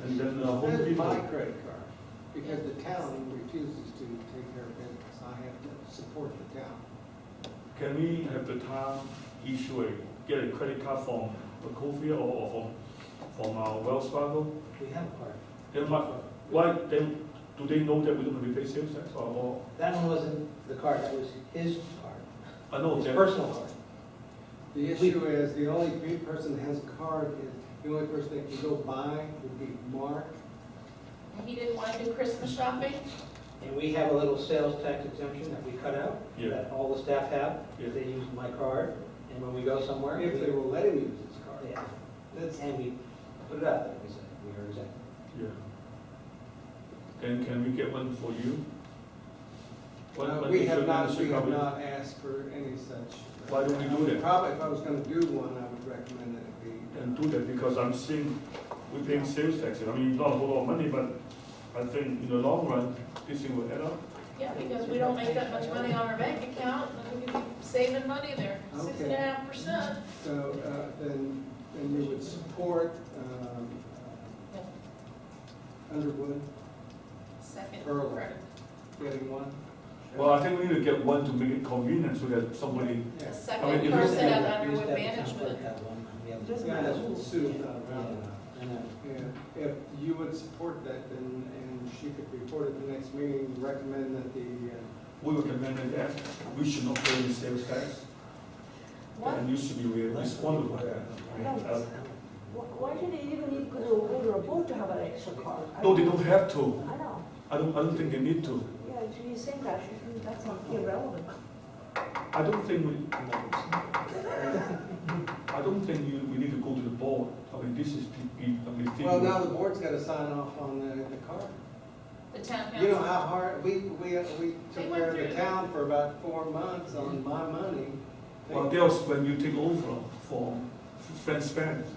And then Home That's Depot, my credit card, because the town refuses to take care of business. I have to support the town. can we have the town issue get a credit card from Wachovia or from Wells Fargo? We have a card. Then why, then, do they know that we don't have to pay sales tax or? That one wasn't the card, that was his card, I know his that. personal card. The issue is, the only person that has a card is, the only person that can go buy would be Mark. He didn't want to do Christmas shopping? And we have a little sales tax exemption that we cut out, Yeah. that all the staff have, Yeah. if they use my card, and when we go somewhere. If they will let him use his card. Yeah, That's, and we put it out there, we said, we are exempt. Yeah. Then can we get one for you? When we is have your not, membership we have coming? not asked for any such. Why don't we do that? Probably if I was gonna do one, I would recommend that it be. And do that, because I'm seeing, we're paying sales taxes. I mean, not a whole lot of money, but I think in the long run, this thing will add up. Yeah, because we don't make that much money on our bank account, and we could be saving money there, Okay. 6.5%. So, then you would support, Underwood Second Earl. credit. getting one? Well, I think we need to get one to make it convenient so that somebody, The Yeah. I second mean, person if- at We used Underwood to have a town Management. clerk have one, we have- Doesn't Yeah, matter. that's Sue's not around enough. I know. And if you would support that, then, and she could report at the next meeting, recommend that the, we recommended that we should not pay any sales tax. What? And you should be responsible for that. Why do they even need to go to a board to have an extra card? No, they don't have to. I know, I don't think they need to. yeah, to be saying that, that's not irrelevant. I don't think we, I don't think we need to go to the board. I mean, this is, well, now the board's gotta sign off on the card. The town You know council. how hard, we They took went care of through the it. town for about 4 months on my money. well, there's when you take over from French Spanish,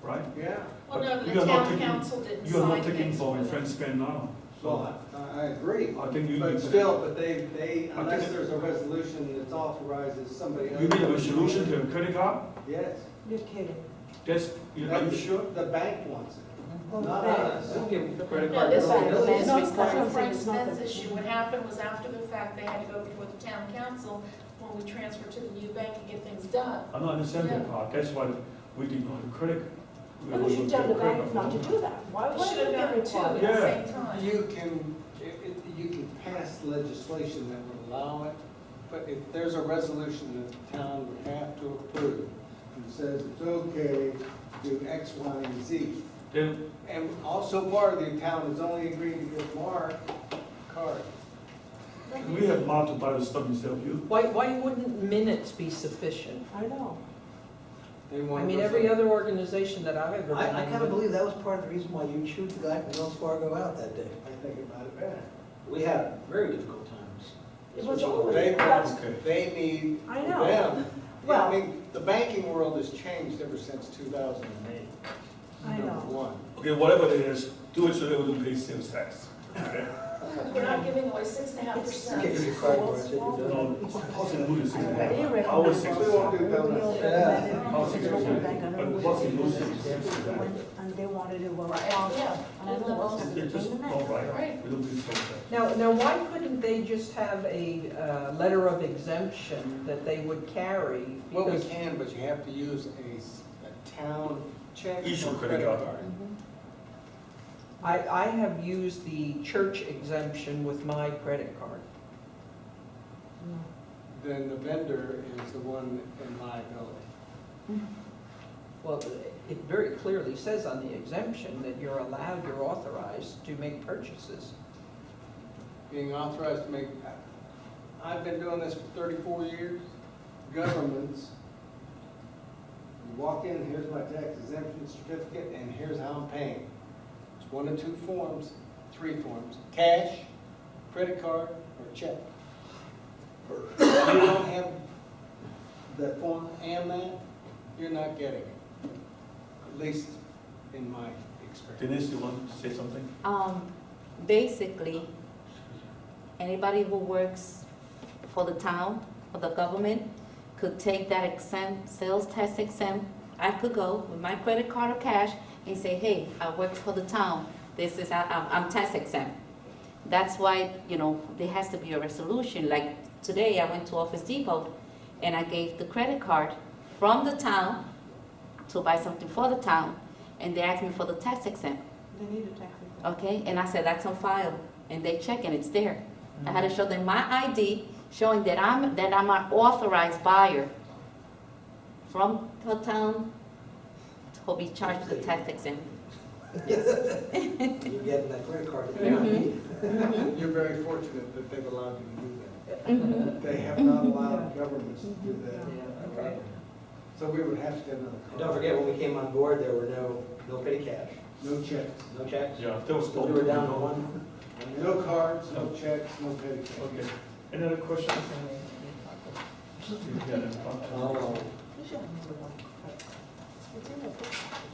right? Yeah, Well, no, You the are not town taking- council didn't You are not sign taking things from for them. French Spanish now, Well, I agree, I think you need but to. still, but they, I unless think- there's a resolution that authorizes somebody. You need a resolution to have a credit card? Yes. You're kidding. That's, are you sure? The bank wants it, Well, not the bank- us. We'll give the credit No, card. this availability. It's not- was that's what I'm the saying, Frank it's not Spence the- issue. What happened was after the fact, they had to go before the town council when we transferred to the new bank and get things done. I don't understand that part, that's why we didn't know the credit. we Why don't you were tell the credit bank card. not to do that? Why We would should it have done be it two at required? the Yeah. same time. You can pass legislation that would allow it, but if there's a resolution that the town would have to approve, and says it's okay to do X, Y, and Z. Then, And also part of the town has only agreed to give Mark a card. we have Mark to buy the stuff instead of you. Why wouldn't minutes be sufficient? I know. They I want mean, to- every other organization that I've ever been in. I kind of believe that was part of the reason why you chewed the guy from Wells Fargo out that day. I think about it better. We had very difficult times. It was Switching always, They, that's, Okay. they need I know. them. Well- I mean, the banking world has changed ever since 2008. I know. Number one. Okay, whatever it is, do it so they will pay sales tax. Okay? We're not giving away 6.5%. Give you a card where I said you're done. No, how's it do this? They I recommend. was 6%. We won't do donuts. How's it do? But what's in those things? And they wanted to, well, Right, yeah. and I don't know what's They're just, all right, Right. we don't do sales tax. Now, why couldn't they just have a letter of exemption that they would carry? Well, we Because can, but you have to use a town check Issue or credit credit card. card. I have used the church exemption with my credit card. Then the vendor is the one in liability. Well, it very clearly says on the exemption that you're allowed, you're authorized to make purchases. Being authorized to make, I've been doing this for 34 years. Governments, you walk in, here's my tax exemption certificate, and here's how I'm paying. It's one of two forms, three forms, cash, credit card, or check. If you don't have that form and that, you're not getting it, at least in my experience. Denise, you want to say something? Basically, anybody who works for the town or the government could take that exempt, sales tax exempt. I could go with my credit card or cash and say, hey, I work for the town. This is, I'm tax exempt. That's why, there has to be a resolution. Like today, I went to Office Depot and I gave the credit card from the town to buy something for the town. And they asked me for the tax exempt. They need a tax. Okay, and I said, that's on file, and they check and it's there. I had to show them my ID, showing that I'm an authorized buyer from the town to be charged the tax exempt. You're getting that credit card that you Mhm. need. You're very fortunate that they've allowed you to do that. They have not allowed governments to do that. Yeah, okay. So we would have to get another And card. don't forget, when we came on board, there were no petty cash, No checks, no checks. Yeah, that was. We were down to one. no cards, no checks, no petty cash. Okay, any other questions? Yeah, that's fine.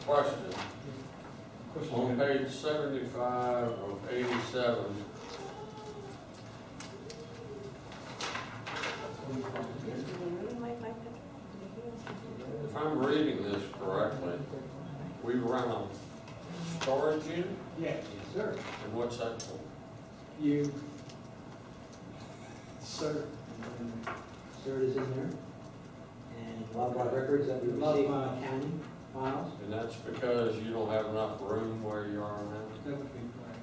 Question, Question on again? page 75 of 87, if I'm reading this correctly, we run a storage unit, Yes, sir. and what's that for? You, sir. CERT is in there. And a lot of our records that we receive from the county files. And that's because you don't have enough room where you are now? That would be correct.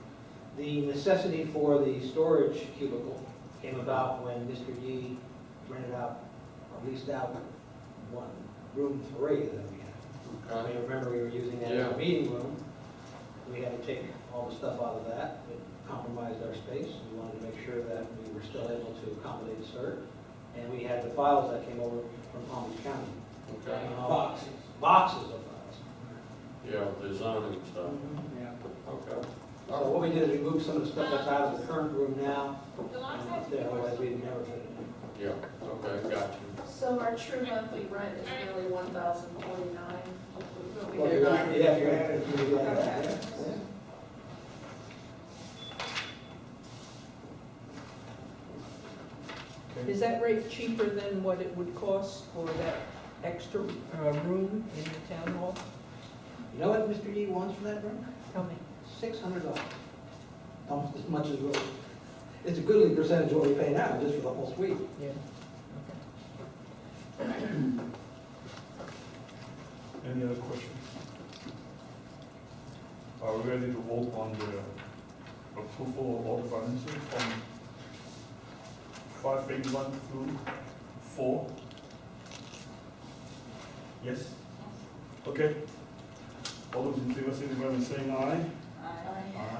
The necessity for the storage cubicle came about when Mr. Yee rented out, or leased out, one room 3 that we had. You Okay. may remember we were using that as Yeah. a meeting room. We had to take all the stuff out of that. It compromised our space. We wanted to make sure that we were still able to accommodate the CERT. And we had the files that came over from Palm Beach County. Okay. Boxes. Boxes of files. Yeah, the zoning stuff. Yeah. Okay. So what we did is we moved some of the stuff that's out of the current room now, and it's there, otherwise we'd never fit it in. Yeah, okay, got you. So our true monthly rent is nearly 1,049. But we Well, did you're not- gonna, yeah, you're gonna, yeah. Is that rate cheaper than what it would cost for that extra room in the town hall? You know what Mr. Yee wants for that room? Tell me. $600. Almost as much as what, it's a goodly percentage of what we pay now, just for the whole suite. Yeah. Any other questions? Are we ready to vote on the approval of all the financials from 581 through 4? Yes? Okay. All those in favor, signify by saying aye. Aye.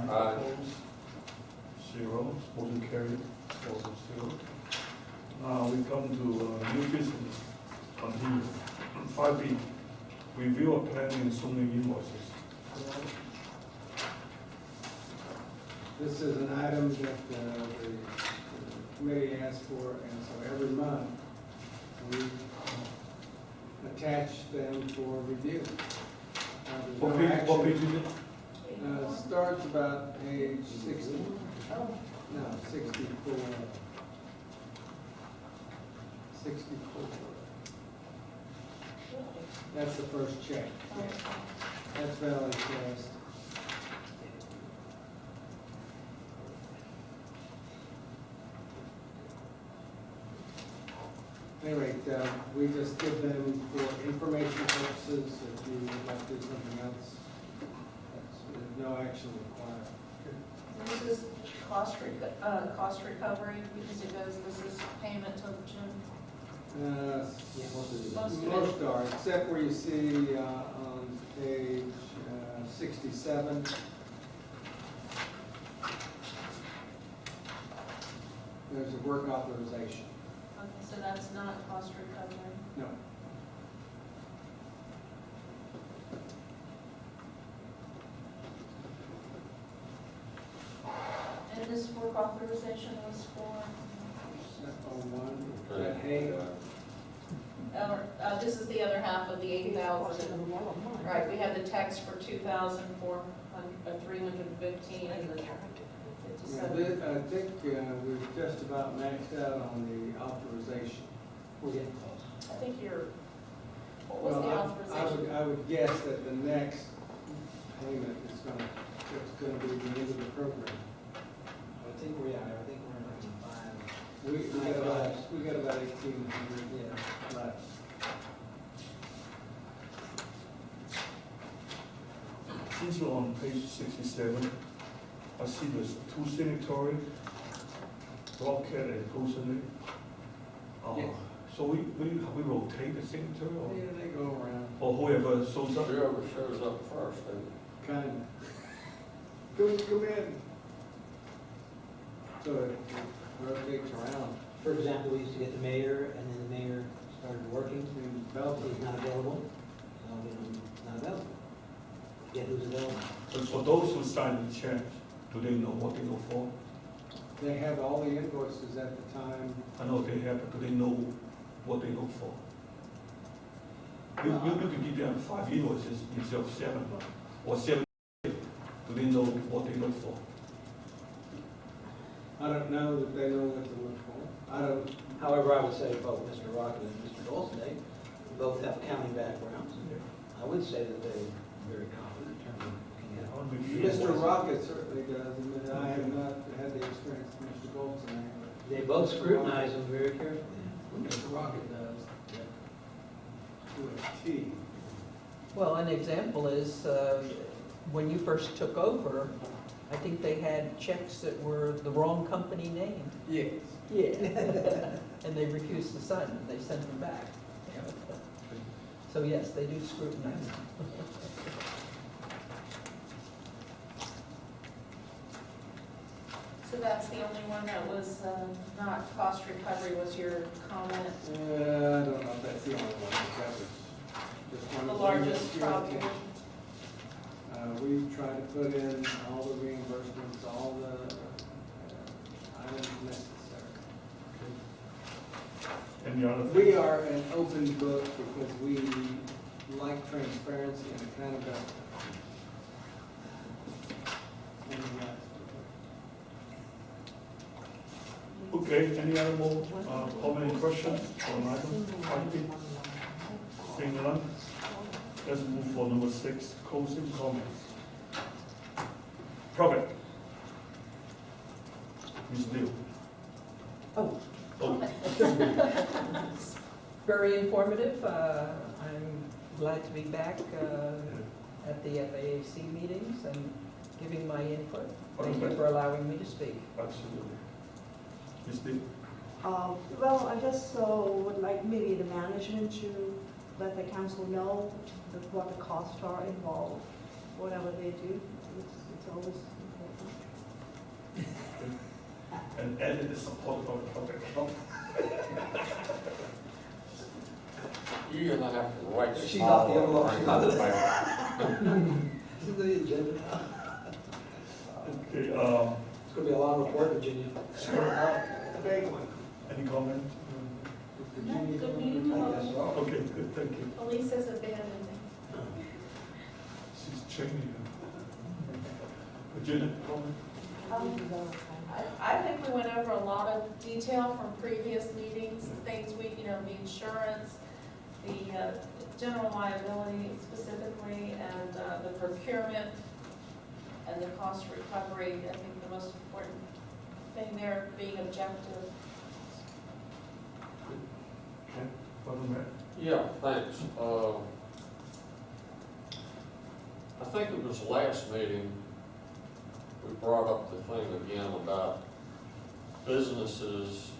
Aye. Opposed? 0. Motion carried. 4-0. Now we come to new business. Continue. 5B. Review of planning and zoning invoices. This is an item that the committee asked for, and so every month we attach them for review. There's no What page action. is it? It starts about page 60, no, 64. 64. That's the first check. That's Valley Crest. At any rate, we just give them for information purposes. If you would like to do something else, there's no action required. This is cost recovery, because it goes, this is payment to June. Yeah, most of it. Most Most are, except where you see on page 67. There's a work authorization. Okay, so that's not cost recovery. No. And this work authorization was for, 01, that hay. this is the other half of the 80,000. Right, we have the text for 315 and the Yeah, 57. I think we've just about maxed out on the authorization. We're getting close. I think what was the Well, authorization? I would guess that the next payment is gonna be the end of the program. I think we're in like 5. We got about 1,800 Yeah. left. Since you're on page 67, I see there's 2 signatory, Rocket and Coulson. Yes. So we rotate the signatory Yeah, they go around, or whoever shows up? Whoever shows up first, then. kind of. Come in. So it rotates around. For example, we used to get the mayor, and then the mayor started working, And so Belton, he's not available, so he's not available. Get who's available. But for those who sign the check, do they know what they go for? they have all the invoices at the time. I know they have, but do they know what they look for? You can give them 5 invoices instead of 7, or 7. Do they know what they look for? I don't know that they know what to look for. I don't, However, I would say both Mr. Rocket and Mr. Golson, they both have accounting backgrounds. I would say that they're very competent in terms of looking at. Mr. Rocket certainly does, and I have not had the experience of Mr. Goldson. They both scrutinize them very carefully. Mr. Rocket does. To a T. Well, an example is, when you first took over, I think they had checks that were the wrong company name. Yes. Yeah. And they refused to sign them, they sent them back. So yes, they do scrutinize. So that's the only one that was not cost recovery, was your comment? I don't know if that's the only one, that was just one The of largest problem? We try to put in all the reimbursements, all the items necessary. Any other? We are an open book because we like transparency and accountability. And, Okay, Okay, any other more comment, questions on item 5B? Seeing none, let's move for number 6, closing comments. Robert. Ms. Liu. Oh. Oh, Very informative. I'm glad to be back at the FAAC meetings and giving my input. Thank you for allowing me to speak. absolutely. Ms. Liu. Well, I just would like maybe the management to let the council know what the costs are involved, whatever they do. It's always important. And added the support of the project. You're gonna have to write. She's off the envelope, she's off the paper. This is the agenda now. Okay, It's gonna be a long report, Virginia. A big one. any comment? Virginia, Good meeting. I guess so. Okay, good, thank you. Elise has abandoned me. She's training. Virginia, comment? I think we went over a lot of detail from previous meetings, things we, the insurance, the general liability specifically, and the procurement and the cost recovery. I think the most important thing there being objective. Okay, Madam Mayor. Yeah, thanks. I think it was last meeting, we brought up the thing again about businesses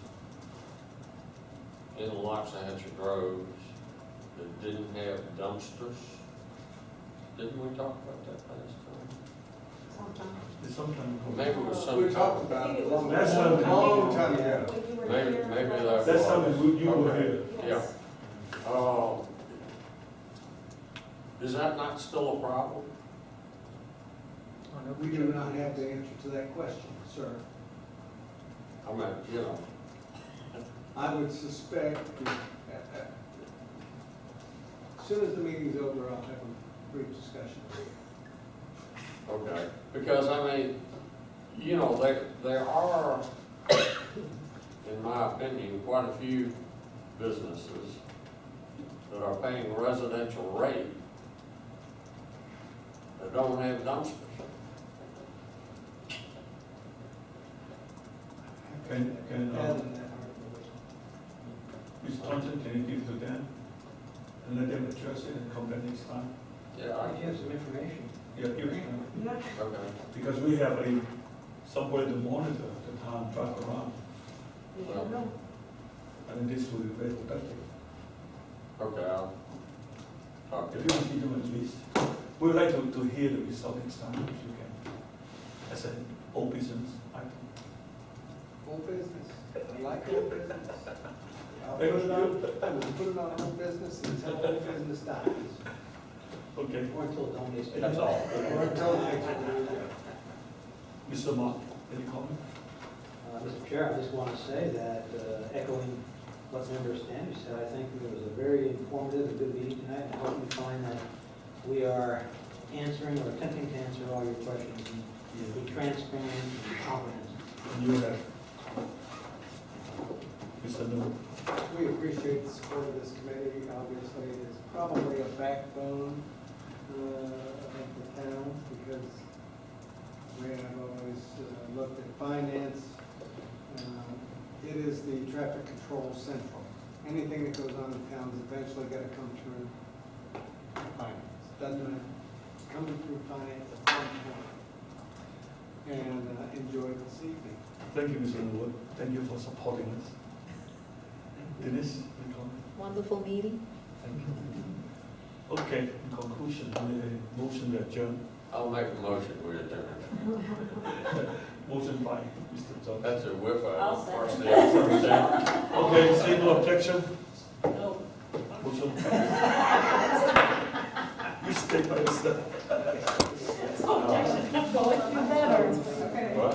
in the Loxahatchee Groves that didn't have dumpsters. Didn't we talk about that last time? It's sometime ago. Maybe it was We sometime. talked about it a long, Last time. long time ago. When you were Maybe- here, maybe like- that- Last time you were Okay. here. Yes. Is that not still a problem? We do not have the answer to that question, sir. I mean, I would suspect, as soon as the meeting's over, I'll have a brief discussion. okay, because I mean, there are, in my opinion, quite a few businesses that are paying residential rate that don't have dumpsters. Can, And Ms. Thompson, can you give to them? And let them address it and come back next time? Yeah, I have some information. Yeah, give it to them. okay. Because we have somewhere to monitor the town, drive around, You should know. and this will be very productive. Okay, I'll talk to If you. you want to do at least, we'd like to hear the result next time, if you can, as an old business item. whole business, I like whole business. I'll Thank put it on whole business until whole business dies. Okay, Or until it dominates. That's all. Or until next year. Mr. Mark, any comment? Mr. Chair, I just want to say that, echoing what Member Stanley said, I think it was a very informative and good meeting tonight. I hope you find that we are answering or attempting to answer all your questions and be transparent and comprehensive. And you have, Mr. New. We appreciate the support of this committee. Obviously, it's probably a backbone of the town because we have always looked at finance. It is the traffic control central. Anything that goes on in town is eventually got to come through finance. Doesn't it? Coming through finance at some point. And enjoy this evening. Thank you, Mr. Wood. Thank you for supporting us. Dennis, any comment? Wonderful meeting. Thank you. Okay, in conclusion, a motion to adjourn. I'll make a motion, we adjourn. Motion by Mr. Johnson. That's a whiff, I'll first second. the first down. Okay, see no objection? No. Motion. You stay by yourself. Objection. Going. You better. What?